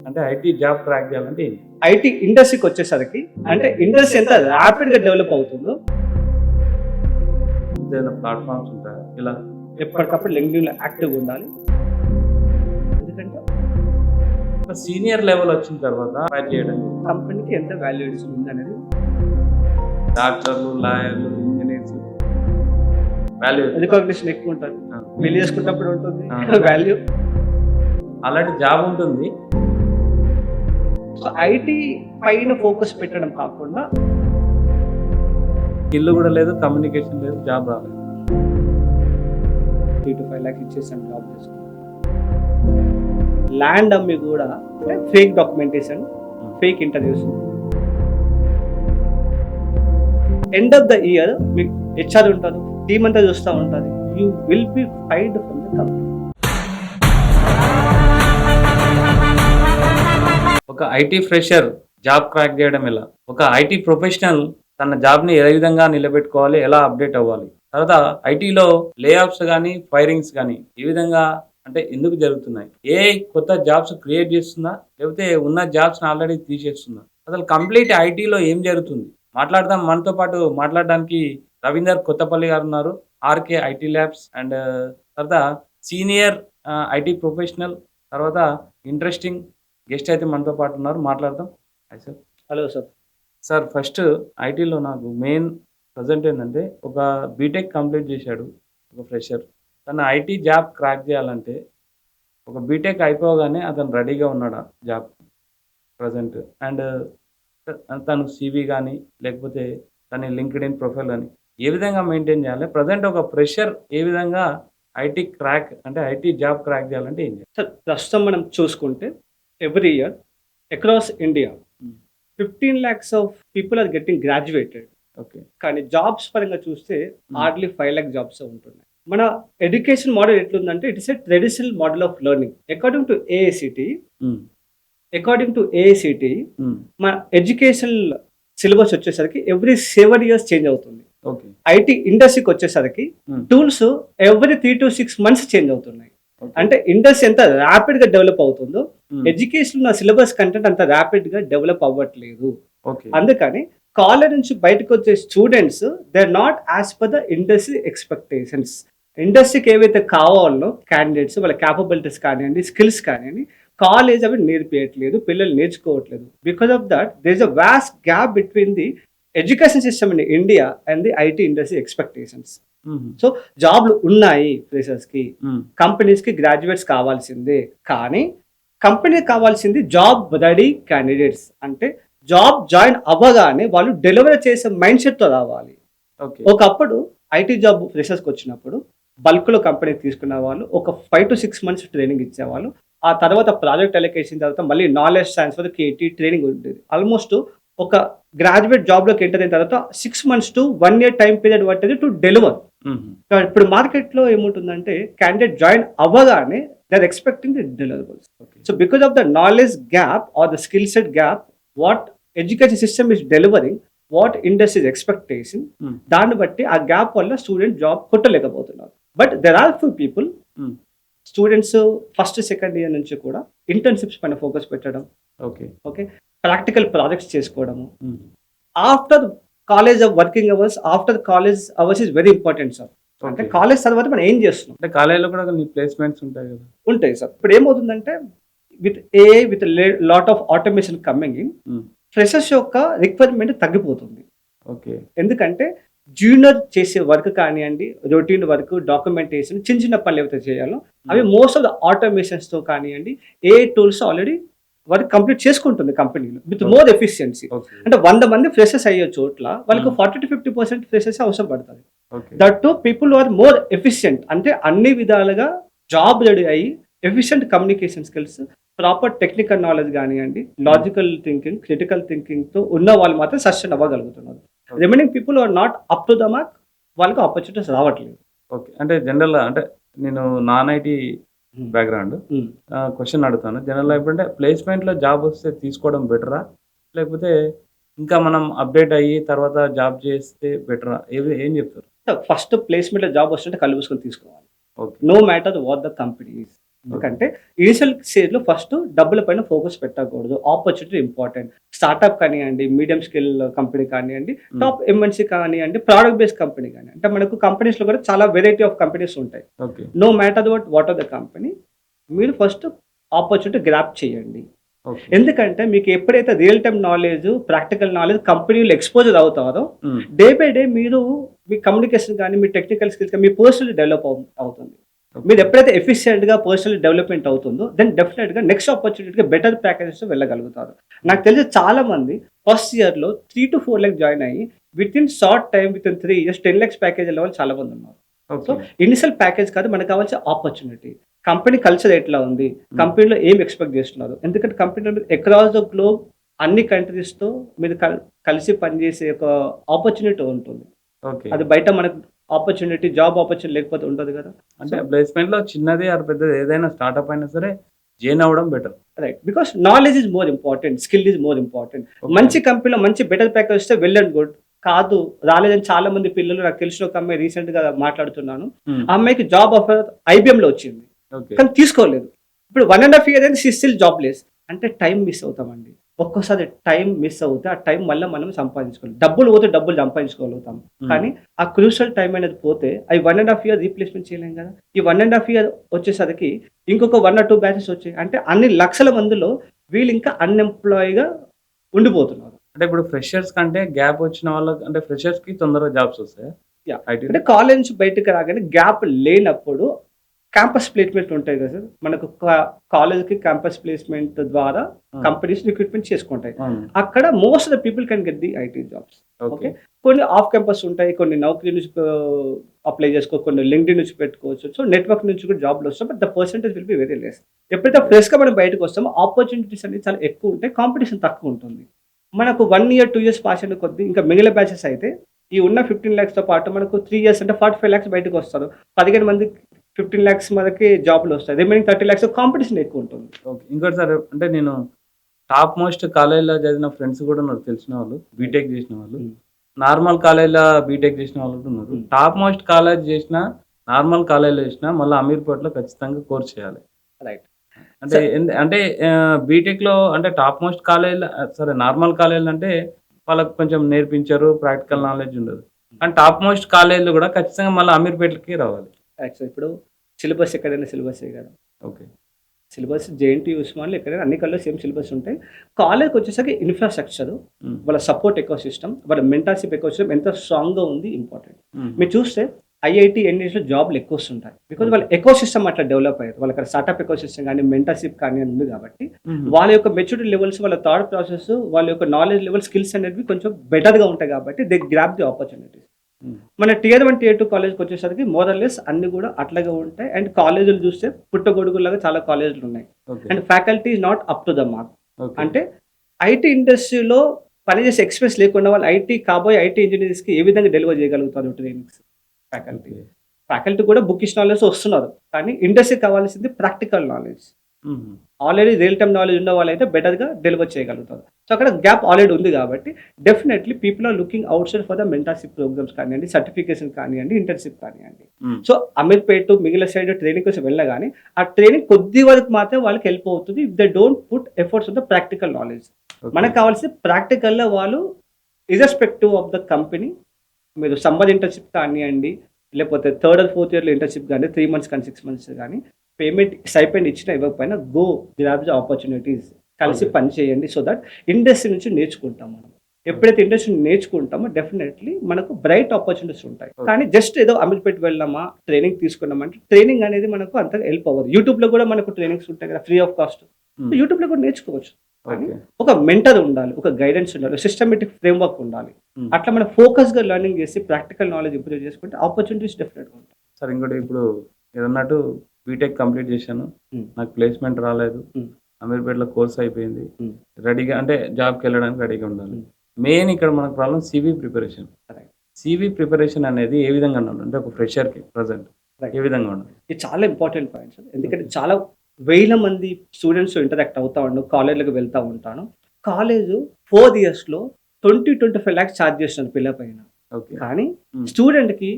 అంటే IT job crack చేయాలంటే ఏంటి? ఐటీ ఇండస్ట్రీకి వచ్చేసరికి అంటే ఇండస్ట్రీ ఎంత ర్యాపిడ్ గా డెవలప్ అవుతుందో ఏదైనా ప్లాట్ఫామ్స్ ఉంటాయా ఇలా? ఎప్పటికప్పుడు లింక్డ్ఇన్ లో యాక్టివ్ ఉండాలి. ఎందుకంటే ఒక సీనియర్ లెవెల్ వచ్చిన తర్వాత ఫైర్ చేయడం కంపెనీకి ఎంత వాల్యుయేషన్ ఉంది అనేది డాక్టర్లు, లాయర్లు, ఇంజనీర్స్ వాల్యూ రికగ్నిషన్ ఎక్కువ ఉంటుంది. పెళ్లి చేసుకున్నప్పుడు ఉంటుంది వాల్యూ. అలాంటి జాబ్ ఉంటుంది. ఐటీ పైన ఫోకస్ పెట్టడం కాకుండా ఇల్లు కూడా లేదు, కమ్యూనికేషన్ లేదు, జాబ్ రాలేదు. 3 to 5 lakhs ఇచ్చేసాను జాబ్ చేసుకున్నాను. ల్యాండ్ అమ్మి కూడా fake documentation, fake interviews. End of the year మీకు హెచ్ఆర్ ఉంటారు, టీమ్ అంతా చూస్తూ ఉంటుంది. You will be fired from the company. ఒక ఐటీ ఫ్రెషర్ జాబ్ క్రాక్ చేయడం ఎలా? ఒక ఐటీ ప్రొఫెషనల్ తన జాబ్ని ఏ విధంగా నిలబెట్టుకోవాలి, ఎలా అప్డేట్ అవ్వాలి? తర్వాత ఐటీలో లే ఆఫ్స్ కానీ ఫైరింగ్స్ కానీ ఏ విధంగా అంటే ఎందుకు జరుగుతున్నాయి? ఏ కొత్త జాబ్స్ క్రియేట్ చేస్తుందా, లేకపోతే ఉన్న జాబ్స్ని ఆల్రెడీ తీసేస్తుందా? అసలు కంప్లీట్ ఐటీలో ఏం జరుగుతుంది మాట్లాడదాం. మనతో పాటు మాట్లాడడానికి రవీందర్ కొత్తపల్లి గారు ఉన్నారు, ఆర్కే ఐటీ ల్యాబ్స్ అండ్ తర్వాత సీనియర్ ఐటీ ప్రొఫెషనల్, తర్వాత ఇంట్రెస్టింగ్ గెస్ట్ అయితే మనతో పాటు ఉన్నారు, మాట్లాడదాం. Hi sir. Hello sir. Sir first ఐటీలో నాకు మెయిన్ ప్రజెంట్ ఏంటంటే ఒక బీటెక్ కంప్లీట్ చేశాడు ఒక ఫ్రెషర్. తను ఐటీ జాబ్ క్రాక్ చేయాలంటే ఒక బీటెక్ అయిపోగానే అతను రెడీగా ఉన్నాడా జాబ్ ప్రజెంట్? అండ్ తను సివి కానీ లేకపోతే తన లింక్డ్ఇన్ ప్రొఫైల్ కానీ ఏ విధంగా మెయింటైన్ చేయాలి? ప్రజెంట్ ఒక ఫ్రెషర్ ఏ విధంగా ఐటీ క్రాక్ అంటే ఐటీ జాబ్ క్రాక్ చేయాలంటే ఏం చేయాలి? సార్ ప్రస్తుతం మనం చూసుకుంటే every year across India 15 lakhs of people are getting graduated. Okay. కానీ జాబ్స్ పరంగా చూస్తే హార్డ్లీ 5 lakh జాబ్స్ ఉంటున్నాయి. మన ఎడ్యుకేషన్ మోడల్ ఎట్లుందంటే it's a traditional model of learning. According to AICTE మన ఎడ్యుకేషన్ సిలబస్ వచ్చేసరికి ఎవ్రీ 7 years చేంజ్ అవుతుంది. Okay. IT ఇండస్ట్రీకి వచ్చేసరికి tools every 3 to 6 months change అవుతున్నాయి. అంటే ఇండస్ట్రీ ఎంత ర్యాపిడ్ గా డెవలప్ అవుతుందో ఎడ్యుకేషన్ సిలబస్ కంటెంట్ అంత ర్యాపిడ్ గా డెవలప్ అవ్వట్లేదు. అందుకని కాలేజ్ నుంచి బయటకు వచ్చే students they are not as per the industry expectations. ఇండస్ట్రీకి ఏవైతే కావాలో క్యాండిడేట్స్ వాళ్ళ క్యాపబిలిటీస్ కానివ్వండి, స్కిల్స్ కానివ్వండి, కాలేజ్ అవి నేర్పించట్లేదు, పిల్లలు నేర్చుకోవట్లేదు. Because of that there is a vast gap between the education system in India and the IT industry expectations. So జాబ్లు ఉన్నాయి ఫ్రెషర్స్ కి, కంపెనీస్ కి గ్రాడ్యుయేట్స్ కావాల్సిందే. కానీ కంపెనీ కావాల్సింది జాబ్ రెడీ క్యాండిడేట్స్. అంటే జాబ్ జాయిన్ అవ్వగానే వాళ్ళు డెలివరీ చేసే మైండ్ సెట్ తో రావాలి. ఒకప్పుడు ఐటీ జాబ్ ఫ్రెషర్స్ కి వచ్చినప్పుడు బల్క్ లో కంపెనీ తీసుకున్న వాళ్ళు ఒక 5 to 6 months ట్రైనింగ్ ఇచ్చేవాళ్ళు. ఆ తర్వాత ప్రాజెక్ట్ అలొకేషన్ తర్వాత మళ్ళీ నాలెడ్జ్ ట్రాన్స్ఫర్ కేటీ ట్రైనింగ్ ఉండేది. ఆల్మోస్ట్ ఒక గ్రాడ్యుయేట్ జాబ్ లోకి ఎంటర్ అయిన తర్వాత 6 months to 1 year time period పట్టేది టు డెలివర్. ఇప్పుడు మార్కెట్ లో ఏముంటుందంటే క్యాండిడేట్ జాయిన్ అవ్వగానే they are expecting the deliverables. So because of the knowledge gap or the skill set gap, what education system is delivering, what industry expectation, దాన్ని బట్టి ఆ gap వల్ల student job కొట్టలేకపోతున్నారు. But there are few people students first second year నుంచి కూడా internships పైన focus పెట్టడం, okay, practical projects చేసుకోవడము. After college working hours, after college hours is very important sir. అంటే కాలేజ్ తర్వాత మనం ఏం చేస్తున్నాం అంటే కాలేజ్లో కూడా కొన్ని ప్లేస్మెంట్స్ ఉంటాయి కదా? ఉంటాయి సార్. ఇప్పుడు ఏమవుతుందంటే with AI with lot of automation coming in, freshers యొక్క రిక్వైర్మెంట్ తగ్గిపోతుంది. ఓకే. ఎందుకంటే జూనియర్ చేసే వర్క్ కానివ్వండి, రొటీన్ వర్క్, డాక్యుమెంటేషన్, చిన్న చిన్న పనులు ఏవైతే చేయాలో అవి మోస్ట్ ఆఫ్ ద ఆటోమేషన్స్ తో కానివ్వండి, ఏ టూల్స్ ఆల్రెడీ వర్క్ కంప్లీట్ చేసుకుంటుంది కంపెనీలో విత్ మోర్ ఎఫిషియన్సీ. అంటే 100 మంది ఫ్రెషర్స్ అయ్యే చోట్ల వాళ్ళకి 40 to 50% ఫ్రెషర్స్ అవసరం పడుతుంది. That too people are more efficient. అంటే అన్ని విధాలుగా జాబ్ రెడీ అయ్యి efficient communication skills, proper technical knowledge కానివ్వండి, లాజికల్ థింకింగ్, క్రిటికల్ థింకింగ్ తో ఉన్న వాళ్ళు మాత్రం సస్టైన్ అవ్వగలుగుతున్నారు. Remaining people are not up to the mark, వాళ్ళకి ఆపర్చునిటీస్ రావట్లేదు. ఓకే. అంటే జనరల్ అంటే నేను నాన్ ఐటీ బ్యాక్గ్రౌండ్ క్వశ్చన్ అడుగుతాను. జనరల్ అంటే ప్లేస్మెంట్ లో జాబ్ వస్తే తీసుకోవడం బెటరా, లేకపోతే ఇంకా మనం అప్డేట్ అయ్యి తర్వాత జాబ్ చేస్తే బెటరా? ఏం చెప్తారు? ఫస్ట్ ప్లేస్మెంట్ లో జాబ్ వస్తుంటే కళ్ళు మూసుకొని తీసుకోవాలి. No matter what the company. ఎందుకంటే ఇనిషియల్ స్టేజ్ లో ఫస్ట్ డబ్బుల పైన ఫోకస్ పెట్టకూడదు, ఆపర్చునిటీ ఇంపార్టెంట్. స్టార్ట్అప్ కానివ్వండి, మీడియం స్కేల్ కంపెనీ కానివ్వండి, టాప్ ఎంఎన్సీ కానివ్వండి, ప్రోడక్ట్ బేస్డ్ కంపెనీ కానీ, అంటే మనకు కంపెనీస్ లో కూడా చాలా వెరైటీ ఆఫ్ కంపెనీస్ ఉంటాయి. Okay. No matter what are the company, మీరు ఫస్ట్ ఆపర్చునిటీ గ్రాప్ చేయండి. ఓకే. ఎందుకంటే మీకు ఎప్పుడైతే real time knowledge, practical knowledge కంపెనీలో ఎక్స్పోజర్ అవుతారో హ్మ్. డే బై డే మీరు మీ కమ్యూనికేషన్ కానీ, మీ టెక్నికల్ స్కిల్స్ కానీ, మీ పర్సనల్ డెవలప్ అవుతుంది. మీరు ఎప్పుడైతే ఎఫిషియెంట్ గా పర్సనల్ డెవలప్మెంట్ అవుతుందో దెన్ డెఫినెట్ గా నెక్స్ట్ ఆపర్చునిటీగా బెటర్ ప్యాకేజెస్ వెళ్ళగలుగుతారు. నాకు తెలిసి చాలా మంది ఫస్ట్ ఇయర్ లో 3 to 4 lakhs జాయిన్ అయ్యి with in short time, with in 3 years 10 lakhs package level చాలా మంది ఉన్నారు. So okay. ఇనిషియల్ ప్యాకేజ్ కాదు, మనకు కావాల్సిన ఆపర్చునిటీ. కంపెనీ కల్చర్ ఎట్లా ఉంది, కంపెనీలో ఏం ఎక్స్పెక్ట్ చేస్తున్నారు, ఎందుకంటే కంపెనీలో మీరు అక్రాస్ ద గ్లోబ్ అన్ని కంట్రీస్ తో మీరు కలిసి పనిచేసే ఒక ఆపర్చునిటీ ఉంటుంది. ఓకే. అది బయట మనకు ఆపర్చునిటీ, జాబ్ ఆపర్చునిటీ లేకపోతే ఉండదు కదా. అంటే ప్లేస్మెంట్ లో చిన్నది ఆర్ పెద్దది ఏదైనా స్టార్ట్అప్ అయినా సరే జాయిన్ అవ్వడం better. Right, because knowledge is more important, skill is more important. మంచి కంపెనీలో మంచి బెటర్ ప్యాకేజ్ వస్తే వెల్ అండ్ గుడ్. కాదు రాలేదని చాలా మంది పిల్లలు, నాకు తెలిసిన ఒక అమ్మాయి రీసెంట్ గా మాట్లాడుతున్నాను, ఆ అమ్మాయికి జాబ్ ఆఫర్ IBM లో వచ్చింది ఓకే. కానీ తీసుకోలేదు. ఇప్పుడు 1.5 years అయితే షీ స్టిల్ జాబ్ లెస్. అంటే టైం మిస్ అవుతామండి. ఒక్కోసారి టైం మిస్ అవుతే ఆ టైం మళ్ళీ మనం సంపాదించుకోవాలి. డబ్బులు పోతే డబ్బులు సంపాదించుకోగలుగుతాం, కానీ ఆ క్రూషియల్ టైం అనేది పోతే అవి 1.5 years రీప్లేస్మెంట్ చేయలేం కదా. ఈ 1.5 years వచ్చేసరికి ఇంకొక 1 or 2 batches వచ్చాయి అంటే అన్ని లక్షల మందిలో వీళ్ళు ఇంకా అన్ఎంప్లాయీగా ఉండిపోతున్నారు. అంటే ఇప్పుడు ఫ్రెషర్స్ కంటే గ్యాప్ వచ్చిన వాళ్ళకి, అంటే ఫ్రెషర్స్ కి తొందరగా జాబ్స్ వస్తాయి Yeah. అంటే కాలేజ్ నుంచి బయటకు రాగానే గ్యాప్ లేనప్పుడు క్యాంపస్ ప్లేస్మెంట్ ఉంటాయి కదా సార్, మనకు కాలేజ్ కి క్యాంపస్ ప్లేస్మెంట్ ద్వారా కంపెనీస్ రిక్రూట్మెంట్ చేసుకుంటాయి. అక్కడ most of the people can get the IT jobs. Okay, కొన్ని ఆఫ్ క్యాంపస్ ఉంటాయి, కొన్ని నౌకరీ నుంచి అప్లై చేసుకో, కొన్ని లింక్డ్ఇన్ నుంచి పెట్టుకోవచ్చు. సో నెట్వర్క్ నుంచి కూడా జాబ్లు వస్తాయి, but the percentage will be very less. ఎప్పుడైతే ఫ్రెష్ గా మనం బయటకు వస్తామో ఆపర్చునిటీస్ అనేది చాలా ఎక్కువ ఉంటాయి, కాంపిటీషన్ తక్కువ ఉంటుంది. మనకు 1 year 2 years పాస్ అయిన కొద్ది ఇంకా మిగిలిన బ్యాచెస్ అయితే ఈ ఉన్న 15 lakhs తో పాటు మనకు 3 years అంటే 45 lakhs బయటకు వస్తారు. 15 మంది 15 lakhs మనకి జాబ్లు వస్తాయి, రిమైనింగ్ 30 lakhs కాంపిటీషన్ ఎక్కువ ఉంటుంది. ఓకే. ఇంకోటి సార్, అంటే నేను టాప్ మోస్ట్ కాలేజ్లో చదివిన ఫ్రెండ్స్ కూడా నాకు తెలిసిన వాళ్ళు, బీటెక్ చేసిన వాళ్ళు, నార్మల్ కాలేజ్లో బీటెక్ చేసిన వాళ్ళు కూడా ఉన్నారు. టాప్ మోస్ట్ కాలేజ్ చేసిన, నార్మల్ కాలేజ్లో చేసిన మళ్ళీ అమీర్పేటలో ఖచ్చితంగా కోర్స్ చేయాలి. రైట్, అంటే అంటే బీటెక్ లో అంటే టాప్ మోస్ట్ కాలేజ్, సరే నార్మల్ కాలేజ్ అంటే వాళ్ళకి కొంచెం నేర్పించారు, ప్రాక్టికల్ నాలెడ్జ్ ఉండదు. కానీ టాప్ మోస్ట్ కాలేజ్లో కూడా ఖచ్చితంగా మళ్ళీ అమీర్పేటకి రావాలి. యాక్చువల్ ఇప్పుడు సిలబస్ ఎక్కడైనా సిలబస్ కదా. ఓకే. సిలబస్ JNTU, ఉస్మాన్లో ఎక్కడైనా అన్ని కల్లో సేమ్ సిలబస్ ఉంటాయి. కాలేజ్కి వచ్చేసరికి ఇన్ఫ్రాస్ట్రక్చర్, వాళ్ళ సపోర్ట్ ఎకో సిస్టమ్, వాళ్ళ మెంటర్షిప్ ఎకో సిస్టమ్ ఎంత స్ట్రాంగ్గా ఉంది ఇంపార్టెంట్. మీరు చూస్తే IIT NITలో జాబ్లు ఎక్కువ వస్తుంటాయి, బికాజ్ వాళ్ళ ఎకో సిస్టమ్ అట్లా డెవలప్ అయ్యారు. వాళ్ళకి స్టార్ట్అప్ ఎకో సిస్టమ్ కానీ, మెంటర్షిప్ కానీ ఉంది కాబట్టి వాళ్ళ యొక్క మెచ్యూరిటీ లెవెల్స్, వాళ్ళ థాట్ ప్రాసెస్, వాళ్ళ యొక్క నాలెడ్జ్ లెవెల్, స్కిల్స్ అనేవి కొంచెం బెటర్గా ఉంటాయి కాబట్టి దే గ్రాప్ ది ఆపర్చునిటీస్. మన Tier 1 Tier 2 కాలేజ్కి వచ్చేసరికి మోరల్లెస్ అన్ని కూడా అట్లాగే ఉంటాయి. అండ్ కాలేజీలు చూస్తే పుట్టగొడుగులాగా చాలా కాలేజీలు ఉన్నాయి. And faculty is not up to the mark. అంటే IT ఇండస్ట్రీలో పనిచేసే ఎక్స్పీరియన్స్ లేకుండా వాళ్ళు కాబోయే IT ఇంజనీర్స్కి ఏ విధంగా డెలివర్ చేయగలుగుతారు ట్రైనింగ్స్. ఫ్యాకల్టీ కూడా బుకిష్ నాలెడ్జ్ వస్తున్నారు, కానీ ఇండస్ట్రీకి కావాల్సింది practical knowledge. Already real time knowledge ఉన్న వాళ్ళైతే బెటర్గా డెలివర్ చేయగలుగుతారు. సో అక్కడ గ్యాప్ ఆల్రెడీ ఉంది కాబట్టి definitely people are looking outside for the mentorship programs కానివ్వండి, సర్టిఫికేషన్ కానివ్వండి, ఇంటర్న్షిప్ కానివ్వండి. సో అమీర్పేట మిగిలిన సైడ్ ట్రైనింగ్ కోసం వెళ్ళగానే ఆ ట్రైనింగ్ కొద్ది వరకు మాత్రమే వాళ్ళకి హెల్ప్ అవుతుంది if they don't put efforts on the practical knowledge. మనకు కావాల్సింది ప్రాక్టికల్లో వాళ్ళు ఇర్రెస్పెక్టివ్ ఆఫ్ ద కంపెనీ, మీరు సమ్మర్ ఇంటర్న్షిప్ కానివ్వండి, లేకపోతే 3rd or 4th yearలో ఇంటర్న్షిప్ కానీ, 3 months కానీ 6 months కానీ పేమెంట్ స్టైపెండ్ ఇచ్చినా ఇవ్వకపోయినా గో గ్రాబ్ ద ఆపర్చునిటీస్, కలిసి పని చేయండి. సో దట్ ఇండస్ట్రీ నుంచి నేర్చుకుంటాం మనం. ఎప్పుడైతే ఇండస్ట్రీ నేర్చుకుంటామో డెఫినెట్లీ మనకు బ్రైట్ ఆపర్చునిటీస్ ఉంటాయి. కానీ జస్ట్ ఏదో అమీర్పేట వెళ్ళామా, ట్రైనింగ్ తీసుకున్నామంటే ట్రైనింగ్ అనేది మనకు అంతగా హెల్ప్ అవ్వదు. యూట్యూబ్లో కూడా మనకు ట్రైనింగ్స్ ఉంటాయి కదా, ఫ్రీ ఆఫ్ కాస్ట్. యూట్యూబ్లో కూడా నేర్చుకోవచ్చు, కానీ ఒక మెంటర్ ఉండాలి, ఒక గైడెన్స్ ఉండాలి, సిస్టమేటిక్ ఫ్రేమ్వర్క్ ఉండాలి. అట్లా మనం ఫోకస్గా లెర్నింగ్ చేసి ప్రాక్టికల్ నాలెడ్జ్ ఇంప్రూవ్ చేసుకుంటే ఆపర్చునిటీస్ డెఫినెట్గా ఉంటాయి. సార్ ఇంకోటి, ఇప్పుడు ఏదన్నట్టు బీటెక్ కంప్లీట్ చేశాను, నాకు ప్లేస్మెంట్ రాలేదు, అమీర్పేటలో కోర్స్ అయిపోయింది, రెడీగా అంటే జాబ్కి వెళ్ళడానికి రెడీగా ఉండాలి. మెయిన్ ఇక్కడ మనకు problem CV preparation. CV preparation అనేది ఏ విధంగా ఉండాలి అంటే ఒక ఫ్రెషర్కి ప్రజెంట్ ఏ విధంగా ఉండాలి? ఇది చాలా ఇంపార్టెంట్ పాయింట్ సార్. ఎందుకంటే చాలా వేల మంది స్టూడెంట్స్ ఇంటరాక్ట్ అవుతా ఉన్నాను, కాలేజ్లకు వెళ్తూ ఉంటాను. కాలేజ్ 4 yearsలో 20-25 lakhs ఛార్జ్ చేస్తున్నాను పిల్ల పైన. కానీ స్టూడెంట్కి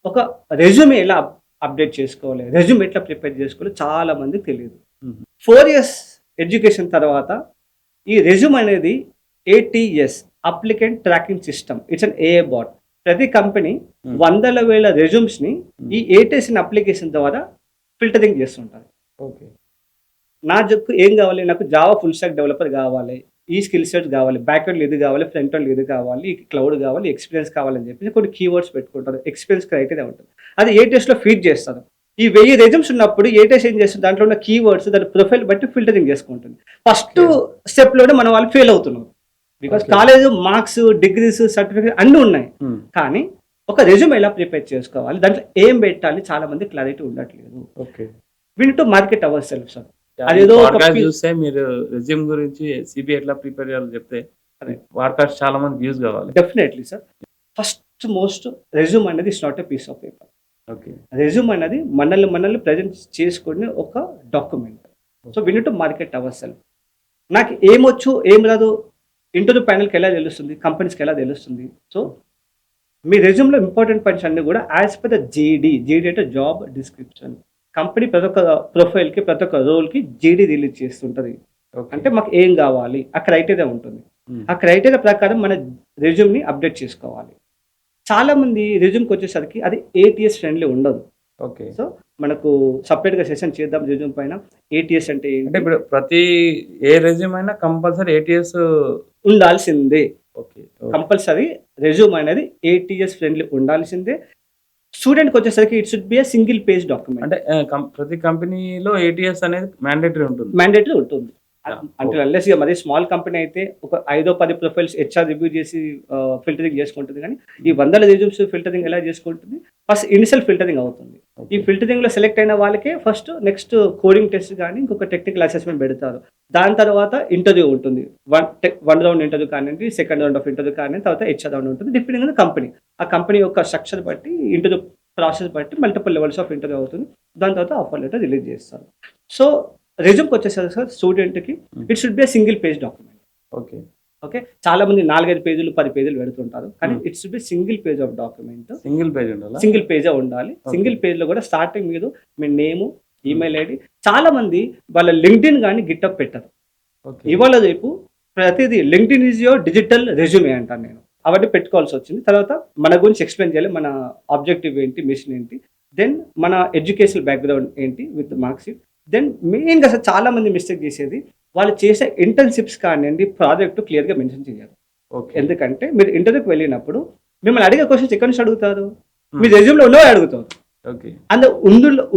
ఒక రెజ్యూమే ఎలా అప్డేట్ చేసుకోవాలి, రెజ్యూమ్ ఎట్లా ప్రిపేర్ చేసుకోవాలి చాలా మందికి తెలియదు. మ్మ్. 4 ఇయర్స్ ఎడ్యుకేషన్ తర్వాత ఈ రెజ్యూమ్ అనేది ATS, applicant tracking system, it's an AI bot. ప్రతి కంపెనీ వందల వేల రెజ్యూమ్స్ని ఈ ATS అప్లికేషన్ ద్వారా ఫిల్టరింగ్ చేస్తుంటారు. ఓకే. నాకు ఏం కావాలి, నాకు జావా ఫుల్ స్టాక్ డెవలపర్ కావాలి, ఈ స్కిల్ సెట్స్ కావాలి, బ్యాక్ ఎండ్ ఇది కావాలి, ఫ్రంట్ ఎండ్ ఇది కావాలి, క్లౌడ్ కావాలి, ఎక్స్పీరియన్స్ కావాలని చెప్పి కొన్ని కీవర్డ్స్ పెట్టుకుంటారు. ఎక్స్పీరియన్స్ క్రైటీరియా ఉంటుంది, అది ATSలో ఫీడ్ చేస్తారు. ఈ 1000 రెజ్యూమ్స్ ఉన్నప్పుడు ATS ఏం చేస్తుంది, దాంట్లో ఉన్న కీవర్డ్స్ దాని ప్రొఫైల్ బట్టి ఫిల్టరింగ్ చేసుకుంటుంది. ఫస్ట్ స్టెప్లోనే మన వాళ్ళు ఫెయిల్ అవుతున్నారు. Because college marks, degrees, certificate అన్నీ ఉన్నాయి, కానీ ఒక రెజ్యూమ్ ఎలా ప్రిపేర్ చేసుకోవాలి, దాంట్లో ఏం పెట్టాలి, చాలా మంది క్లారిటీ ఉండట్లేదు. Okay. We need to market our self sir. అదేదో చూస్తే మీరు రెజ్యూమ్ గురించి సిబి ఎట్లా ప్రిపేర్ చేయాలో చెప్తే వాడ్కాస్ట్ చాలా మంది వ్యూస్ కావాలి. Definitely sir. First most resume అనేది it's not a piece of paper. Okay. Resume అనేది మనల్ని ప్రజెంట్ చేసుకునే ఒక document. So we need to market our self. నాకు ఏమొచ్చు ఏం రాదు ఇంటర్వ్యూ ప్యానల్కి ఎలా తెలుస్తుంది, కంపెనీస్కి ఎలా తెలుస్తుంది. సో మీ రెజ్యూమ్లో ఇంపార్టెంట్ పాయింట్స్ అన్నీ కూడా యాజ్ పర్ ద జీడీ అంటే జాబ్ డిస్క్రిప్షన్. కంపెనీ ప్రతి ఒక్క ప్రొఫైల్కి, ప్రతి ఒక్క రోల్కి జీడీ రిలీజ్ చేస్తుంటుంది. అంటే మాకు ఏం కావాలి, ఆ క్రైటీరియా ఉంటుంది. ఆ క్రైటీరియా ప్రకారం మన రెజ్యూమ్ని అప్డేట్ చేసుకోవాలి. చాలా మంది రెజ్యూమ్కి వచ్చేసరికి అది ATS ఫ్రెండ్లీ ఉండదు. ఓకే. సో మనకు సపరేట్గా సెషన్ చేద్దాం రెజ్యూమ్ పైన. ATS అంటే అంటే ఇప్పుడు ప్రతి ఏ రెజ్యూమ్ అయినా కంపల్సరీ ATS ఉండాల్సిందే. ఓకే. కంపల్సరీ రెజ్యూమ్ అనేది ATS ఫ్రెండ్లీ ఉండాల్సిందే. స్టూడెంట్కి వచ్చేసరికి it should B a single page document. అంటే ప్రతి కంపెనీలో ATS అనేది మ్యాండేటరీ ఉంటుంది. మ్యాండేటరీ ఉంటుంది. అంటే అన్లెస్ ఇక మరి స్మాల్ కంపెనీ అయితే ఒక 5-10 ప్రొఫైల్స్ HR రివ్యూ చేసి ఫిల్టరింగ్ చేసుకుంటుంది. కానీ ఈ 100 రెజ్యూమ్స్ ఫిల్టరింగ్ ఎలా చేసుకుంటుంది, ఫస్ట్ ఇనిషియల్ ఫిల్టరింగ్ అవుతుంది. ఈ ఫిల్టరింగ్లో సెలెక్ట్ అయిన వాళ్ళకే ఫస్ట్ నెక్స్ట్ కోడింగ్ టెస్ట్ కానీ ఇంకొక టెక్నికల్ అసెస్మెంట్ పెడతారు. దాని తర్వాత ఇంటర్వ్యూ ఉంటుంది. వన్ రౌండ్ ఇంటర్వ్యూ కానివ్వండి, సెకండ్ రౌండ్ ఆఫ్ ఇంటర్వ్యూ కానివ్వండి, తర్వాత HR రౌండ్ ఉంటుంది. డిపెండింగ్ ఆన్ కంపెనీ, ఆ కంపెనీ యొక్క స్ట్రక్చర్ బట్టి, ఇంటర్వ్యూ ప్రాసెస్ బట్టి మల్టిపుల్ లెవెల్స్ ఆఫ్ ఇంటర్వ్యూ అవుతుంది. దాని తర్వాత ఆఫర్ లెటర్ రిలీజ్ చేస్తారు. సో రెజ్యూమ్కి వచ్చేసరికి సార్ స్టూడెంట్కి it should B a single page document. Okay. Okay. చాలా మంది 4-5 పేజీలు 10 పేజీలు పెడుతుంటారు, కానీ it should be single page of document. Single page ఉండాలి. సింగిల్ పేజే ఉండాలి. సింగిల్ పేజ్లో కూడా స్టార్టింగ్ మీరు మీ నేము, ఈమెయిల్ ఐడి. చాలా మంది వాళ్ళ లింక్డ్ఇన్ కానీ గిట్టప్ పెట్టరు. ఇవాళ రేపు ప్రతిదీ LinkedIn is your digital resume అంటాను నేను. అవన్నీ పెట్టుకోవాల్సి వచ్చింది. తర్వాత మన గురించి ఎక్స్ప్లెయిన్ చేయాలి, మన ఆబ్జెక్టివ్ ఏంటి, మిషన్ ఏంటి, దెన్ మన ఎడ్యుకేషనల్ బ్యాక్గ్రౌండ్ ఏంటి విత్ మార్క్స్ షీట్. దెన్ మెయిన్గా అసలు చాలా మంది మిస్టేక్ చేసేది వాళ్ళు చేసే ఇంటర్న్షిప్స్ కానివ్వండి, ప్రాజెక్ట్ క్లియర్గా మెన్షన్ చేయాలి. ఎందుకంటే మీరు ఇంటర్వ్యూకి వెళ్ళినప్పుడు మిమ్మల్ని అడిగే క్వశ్చన్స్ ఎక్కడి నుంచి అడుగుతారు, మీ రెజ్యూమ్లో ఉన్నవే అడుగుతారు. అండ్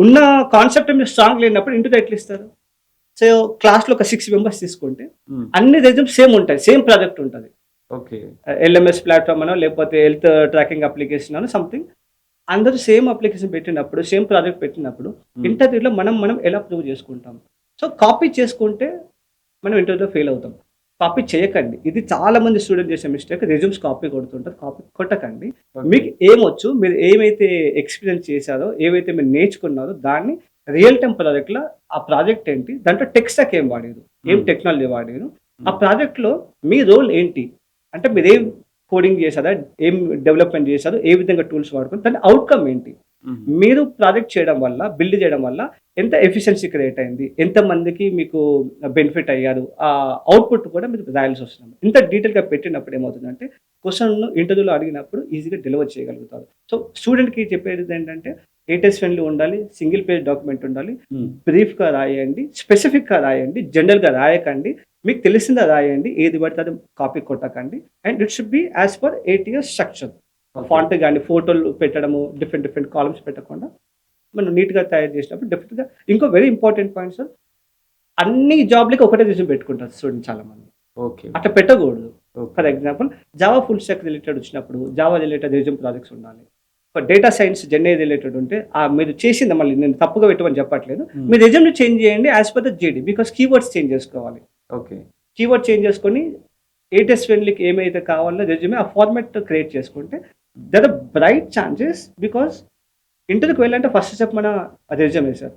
ఉన్న కాన్సెప్ట్ మీరు స్ట్రాంగ్ లేనప్పుడు ఇంటర్వ్యూ ఎట్లా ఇస్తారు. సో క్లాస్లో ఒక 6 మెంబర్స్ తీసుకుంటే అన్ని రెజ్యూమ్ సేమ్ ఉంటాయి, సేమ్ ప్రాజెక్ట్ ఉంటుంది. LMS ప్లాట్ఫామ్ అనో లేకపోతే హెల్త్ ట్రాకింగ్ అప్లికేషన్ అనో సంథింగ్, అందరూ సేమ్ అప్లికేషన్ పెట్టినప్పుడు, సేమ్ ప్రాజెక్ట్ పెట్టినప్పుడు ఇంటర్వ్యూలో మనం ఎలా ప్రూవ్ చేసుకుంటాం. సో కాపీ చేసుకుంటే మనం ఇంటర్వ్యూలో ఫెయిల్ అవుతాం. కాపీ చేయకండి. ఇది చాలా మంది స్టూడెంట్ చేసే మిస్టేక్. రెజ్యూమ్స్ కాపీ కొడుతుంటారు. కాపీ కొట్టకండి. మీకు ఏమొచ్చు, మీరు ఏమైతే ఎక్స్పీరియన్స్ చేశారో, ఏవైతే మీరు నేర్చుకున్నారో దాన్ని రియల్ టైమ్ ప్రాజెక్ట్లో ఆ ప్రాజెక్ట్ ఏంటి, దాంట్లో టెక్ స్టాక్ ఏం వాడారు, ఏం టెక్నాలజీ వాడారు, ఆ ప్రాజెక్ట్లో మీ రోల్ ఏంటి, అంటే మీరు ఏం కోడింగ్ చేశారా, ఏం డెవలప్మెంట్ చేశారు, ఏ విధంగా టూల్స్ వాడుకుని దాని అవుట్కమ్ ఏంటి, మీరు ప్రాజెక్ట్ చేయడం వల్ల, బిల్డ్ చేయడం వల్ల ఎంత ఎఫిషియన్సీ క్రియేట్ అయింది, ఎంతమందికి మీకు బెనిఫిట్ అయ్యారు, ఆ అవుట్పుట్ కూడా మీరు రాయాల్సి వస్తుంది. ఇంత డీటెయిల్గా పెట్టినప్పుడు ఏమవుతుందంటే క్వశ్చన్ను ఇంటర్వ్యూలో అడిగినప్పుడు ఈజీగా డెలివర్ చేయగలుగుతారు. సో స్టూడెంట్కి చెప్పేది ఏంటంటే ATS ఫ్రెండ్లీ ఉండాలి, సింగిల్ పేజ్ డాక్యుమెంట్ ఉండాలి, బ్రీఫ్గా రాయండి, స్పెసిఫిక్గా రాయండి, జనరల్గా రాయకండి, మీకు తెలిసిందా రాయండి, ఏది పడితే అది కాపీ కొట్టకండి. And it should be as per ATS structure. Font కానీ ఫోటోలు పెట్టడము, డిఫరెంట్ కాలమ్స్ పెట్టకుండా మనం నీట్గా తయారు చేసినప్పుడు డెఫినెట్గా. ఇంకో వెరీ ఇంపార్టెంట్ పాయింట్ సార్, అన్ని జాబ్లకి ఒకటే రెజ్యూమ్ పెట్టుకుంటారు స్టూడెంట్ చాలా మంది. అట్లా పెట్టకూడదు. For example Java full stack related వచ్చినప్పుడు జావా రిలేటెడ్ రెజ్యూమ్ ప్రాజెక్ట్స్ ఉండాలి. డేటా సైన్స్ జెన్ఏ రిలేటెడ్ ఉంటే మీరు చేసింది, మళ్ళీ నేను తప్పుగా పెట్టమని చెప్పట్లేదు, మీ రెజ్యూమ్ని చేంజ్ చేయండి as per the JD, because keywords change చేసుకోవాలి. కీవర్డ్ చేంజ్ చేసుకొని ATS ఫ్రెండ్లీకి ఏమైతే కావాలో రెజ్యూమే ఆ ఫార్మాట్ క్రియేట్ చేసుకుంటే there are bright chances. Because ఇంటర్వ్యూకి వెళ్ళాలంటే ఫస్ట్ స్టెప్ మన రెజ్యూమే సార్.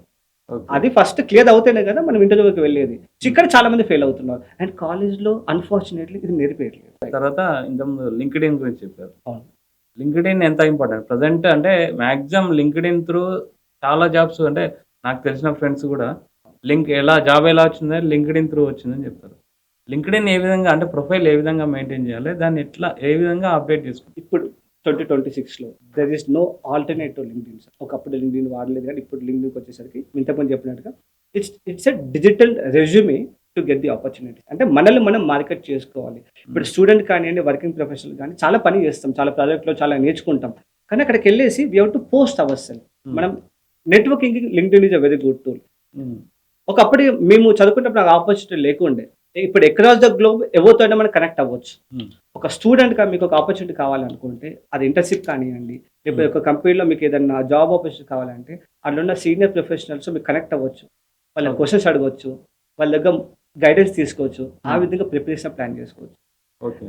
అది ఫస్ట్ క్లియర్ అవుతేనే కదా మనం ఇంటర్వ్యూకి వెళ్ళేది. ఇక్కడ చాలా మంది ఫెయిల్ అవుతున్నారు అండ్ కాలేజ్లో అన్ఫార్చునేట్లీ ఇది నేర్పేయట్లేదు. తర్వాత ఇంతకుముందు లింక్డ్ఇన్ గురించి చెప్పారు. లింక్డ్ఇన్ ఎంత ఇంపార్టెంట్ ప్రజెంట్ అంటే మ్యాక్సిమం లింక్డ్ఇన్ త్రూ చాలా జాబ్స్ అంటే నాకు తెలిసిన ఫ్రెండ్స్ కూడా జాబ్ ఎలా వచ్చిందని లింక్డ్ఇన్ త్రూ వచ్చిందని చెప్తారు. లింక్డ్ఇన్ ఏ విధంగా అంటే ప్రొఫైల్ ఏ విధంగా మెయింటైన్ చేయాలి? దాన్ని ఏ విధంగా అప్డేట్ చేసుకోవాలి? ఇప్పుడు 2026లో there is no alternate to LinkedIn sir. ఒకప్పుడు లింక్డ్ఇన్ వాడలేదు కానీ ఇప్పుడు లింక్డ్ఇన్కి వచ్చేసరికి ఇంతకుముందు చెప్పినట్టుగా it's a digital resume to get the opportunity. అంటే మనల్ని మనం మార్కెట్ చేసుకోవాలి. ఇప్పుడు స్టూడెంట్ కానివ్వండి, వర్కింగ్ ప్రొఫెషనల్ కానీ చాలా పని చేస్తాం, చాలా ప్రాజెక్ట్లో చాలా నేర్చుకుంటాం. కానీ అక్కడికి వెళ్ళేసి we have to post our self. మనం networking LinkedIn is a very good tool. ఒకప్పుడు మేము చదువుకున్నప్పుడు నాకు ఆపర్చునిటీ లేకుండే. ఇప్పుడు అక్రాస్ ద గ్లోబ్ ఎవరితో అయినా మనం కనెక్ట్ అవ్వచ్చు. ఒక స్టూడెంట్గా మీకు ఒక ఆపర్చునిటీ కావాలనుకుంటే అది ఇంటర్న్షిప్ కానివ్వండి, లేకపోతే ఒక కంపెనీలో మీకు ఏదైనా జాబ్ ఆపర్చునిటీ కావాలంటే అందులో ఉన్న సీనియర్ ప్రొఫెషనల్స్ మీకు కనెక్ట్ అవ్వచ్చు, వాళ్ళ క్వశ్చన్స్ అడగవచ్చు, వాళ్ళ దగ్గర గైడెన్స్ తీసుకోవచ్చు. ఆ విధంగా ప్రిపరేషన్ ప్లాన్ చేసుకోవచ్చు.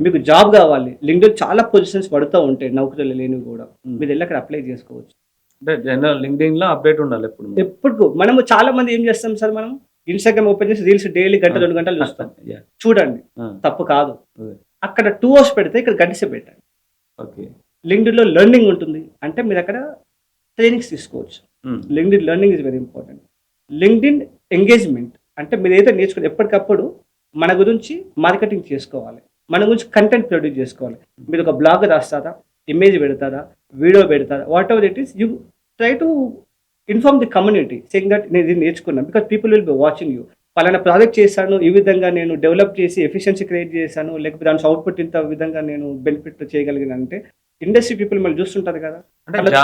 మీకు జాబ్ కావాలి, లింక్డ్ఇన్ చాలా పొజిషన్స్ పడుతూ ఉంటాయి, నౌకరీలు లేనివి కూడా. మీరు వెళ్ళి అక్కడ అప్లై చేసుకోవచ్చు. అంటే జనరల్ లింక్డ్ఇన్‌లో అప్డేట్ ఉండాలి ఎప్పుడు. మనము చాలా మంది ఏం చేస్తాం సార్, మనం ఇన్‌స్టాగ్రామ్ ఓపెన్ చేసి రీల్స్ డైలీ గంట 2 గంటలు చూస్తాం. చూడండి, తప్పు కాదు. అక్కడ 2 అవర్స్ పెడితే ఇక్కడ గంట సేపు పెట్టండి. లింక్డ్ఇన్‌లో లెర్నింగ్ ఉంటుంది, అంటే మీరు అక్కడ ట్రైనింగ్స్ తీసుకోవచ్చు. LinkedIn learning is very important. LinkedIn engagement అంటే మీరు ఏదైతే నేర్చుకుని ఎప్పటికప్పుడు మన గురించి మార్కెటింగ్ చేసుకోవాలి, మన గురించి కంటెంట్ ప్రొడ్యూస్ చేసుకోవాలి. మీరు ఒక బ్లాగ్ రాస్తారా, ఇమేజ్ పెడతారా, వీడియో పెడతారా, what ever it is, you try to inform the community saying that నేను ఇది నేర్చుకున్నాను. Because people will be watching you. పలానా ప్రాజెక్ట్ చేశాను, ఈ విధంగా నేను డెవలప్ చేసి ఎఫిషియన్సీ క్రియేట్ చేశాను, లేకపోతే దాని అవుట్పుట్ ఇంత విధంగా నేను బెనిఫిట్ చేయగలిగాను అంటే ఇండస్ట్రీ పీపుల్ మళ్ళీ చూస్తుంటారు కదా. అంటే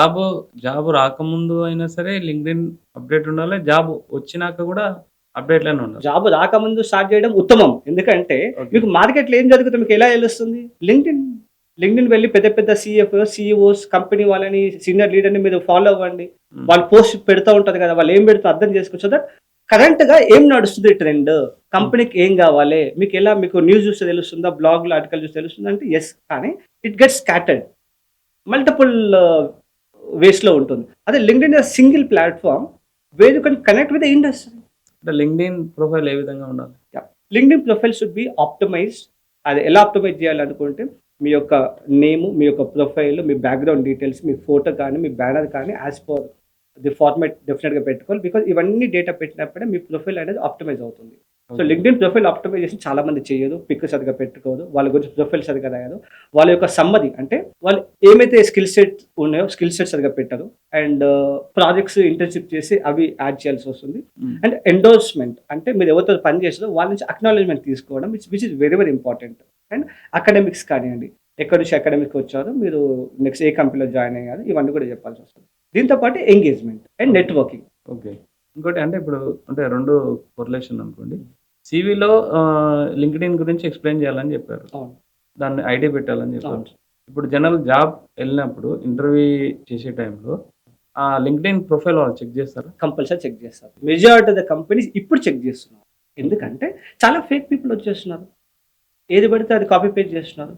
జాబ్ రాకముందు అయినా సరే లింక్డ్ఇన్ అప్డేట్ ఉండాలి, జాబ్ వచ్చినాక కూడా అప్డేట్లోనే ఉండాలి. జాబ్ రాకముందు స్టార్ట్ చేయడం ఉత్తమం. ఎందుకంటే మీకు మార్కెట్లో ఏం జరుగుతుందో మీకు ఎలా తెలుస్తుంది? లింక్డ్ఇన్ వెళ్ళి పెద్ద పెద్ద సిఇఓస్ కంపెనీ వాళ్ళని, సీనియర్ లీడర్ని మీరు ఫాలో అవ్వండి. వాళ్ళు పోస్ట్ పెడతా ఉంటారు కదా, వాళ్ళు ఏం పెడుతుందో అర్థం చేసుకోవచ్చు. దట్ కరెంట్ గా ఏం నడుస్తుంది ట్రెండ్, కంపెనీకి ఏం కావాలి, మీకు న్యూస్ చూస్తే తెలుస్తుందా, బ్లాగ్లో ఆర్టికల్ చూస్తే తెలుస్తుందా అంటే ఎస్. కానీ ఇట్ గెట్స్ స్కాటర్డ్ మల్టిపుల్ వేస్లో ఉంటుంది. అదే LinkedIn single platform where you can connect with the industry. LinkedIn profile ఏ విధంగా ఉండాలి? LinkedIn profile should be optimized. అది ఎలా ఆప్టిమైజ్ చేయాలనుకుంటే మీ యొక్క నేమ్, మీ యొక్క ప్రొఫైల్, మీ బ్యాక్గ్రౌండ్ డీటెయిల్స్, మీ ఫోటో కానీ, మీ బ్యానర్ కానీ యాజ్ పర్ ది ఫార్మాట్ డెఫినెట్గా పెట్టుకోవాలి. బికాజ్ ఇవన్నీ డేటా పెట్టినప్పుడే మీ ప్రొఫైల్ అనేది ఆప్టిమైజ్ అవుతుంది. సో లింక్డ్ఇన్ ప్రొఫైల్ ఆప్టిమైజేషన్ చాలా మంది చేయదు, పిక్ సరిగా పెట్టుకోదు, వాళ్ళ గురించి ప్రొఫైల్ సరిగా రాయదు, వాళ్ళ యొక్క సమ్మరీ అంటే వాళ్ళు ఏమైతే స్కిల్ సెట్ ఉన్నాయో స్కిల్ సెట్ సరిగా పెట్టరు, అండ్ ప్రాజెక్ట్స్ ఇంటర్న్షిప్ చేసి అవి యాడ్ చేయాల్సి వస్తుంది. అండ్ ఎండోర్స్మెంట్ అంటే మీరు ఎవరితో పని చేస్తారో వాళ్ళ నుంచి అక్నాలెడ్జ్మెంట్ తీసుకోవడం, which is very very important. And academics కానివ్వండి, ఎక్కడి నుంచి అకాడమిక్ వచ్చారో, మీరు నెక్స్ట్ ఏ కంపెనీలో జాయిన్ అయ్యారు, ఇవన్నీ కూడా చెప్పాల్సి వస్తుంది. దీంతో పాటు ఎంగేజ్మెంట్ అండ్ నెట్వర్కింగ్. ఇంకోటి అంటే ఇప్పుడు అంటే 2 కొరిలేషన్ అనుకోండి. సివిలో లింక్డ్ఇన్ గురించి ఎక్స్ప్లెయిన్ చేయాలని చెప్పారు, దాన్ని ఐడి పెట్టాలని చెప్పారు. ఇప్పుడు జనరల్ జాబ్ వెళ్ళినప్పుడు ఇంటర్వ్యూ చేసే టైంలో ఆ లింక్డ్ఇన్ ప్రొఫైల్ వాళ్ళు చెక్ చేస్తారు, కంపల్సరీ చెక్ చేస్తారు. మెజారిటీ ఆఫ్ ద కంపెనీస్ ఇప్పుడు చెక్ చేస్తున్నారు. ఎందుకంటే చాలా ఫేక్ పీపుల్ వచ్చేస్తున్నారు, ఏది పడితే అది కాపీ పేస్ట్ చేస్తున్నారు.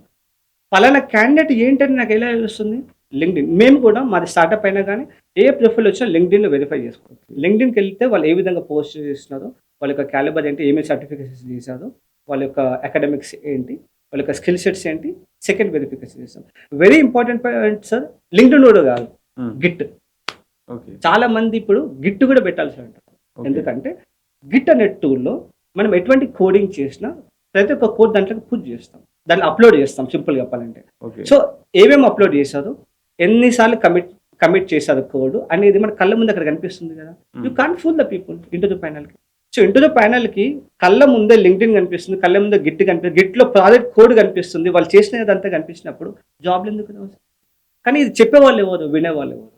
పలానా క్యాండిడేట్ ఏంటని నాకు ఎలా తెలుస్తుంది? లింక్డ్ఇన్. మేము కూడా మాది స్టార్ట్అప్ అయినా కానీ ఏ ప్రొఫైల్ వచ్చినా లింక్డ్ఇన్లో వెరిఫై చేసుకోవచ్చు. లింక్డ్ఇన్కి వెళ్తే వాళ్ళు ఏ విధంగా పోస్ట్ చేస్తున్నారో, వాళ్ళ యొక్క క్యాలిబర్ ఏంటి, ఏమేమి సర్టిఫికేషన్స్ చేశారో, వాళ్ళ యొక్క అకాడమిక్స్ ఏంటి, వాళ్ళ యొక్క స్కిల్ సెట్స్ ఏంటి, సెకండ్ వెరిఫికేషన్ చేస్తాం. Very important point sir, LinkedIn కూడా కాదు, గిట్. చాలా మంది ఇప్పుడు గిట్ కూడా పెట్టాల్సి ఉంటుంది. ఎందుకంటే గిట్ అనే టూల్లో మనం ఎటువంటి కోడింగ్ చేసినా ప్రతి ఒక్క కోడ్ దాంట్లో పుష్ చేస్తాం, దాన్ని అప్లోడ్ చేస్తాం. సింపుల్ చెప్పాలంటే సో ఏమేమి అప్లోడ్ చేశారు, ఎన్నిసార్లు కమిట్ చేశారు కోడ్ అనేది మన కళ్ళ ముందు అక్కడ కనిపిస్తుంది కదా. You can't fool the people into the ప్యానల్కి. సో ఇంటూ ద ప్యానల్కి కళ్ళ ముందే లింక్డ్ఇన్ కనిపిస్తుంది, కళ్ళ ముందే గిట్ కనిపిస్తుంది, గిట్లో ప్రాజెక్ట్ కోడ్ కనిపిస్తుంది, వాళ్ళు చేసినదంతా కనిపించినప్పుడు జాబ్లు ఎందుకు రావు? కానీ ఇది చెప్పేవాళ్ళు ఎవరు, వినేవాళ్ళు ఎవరు?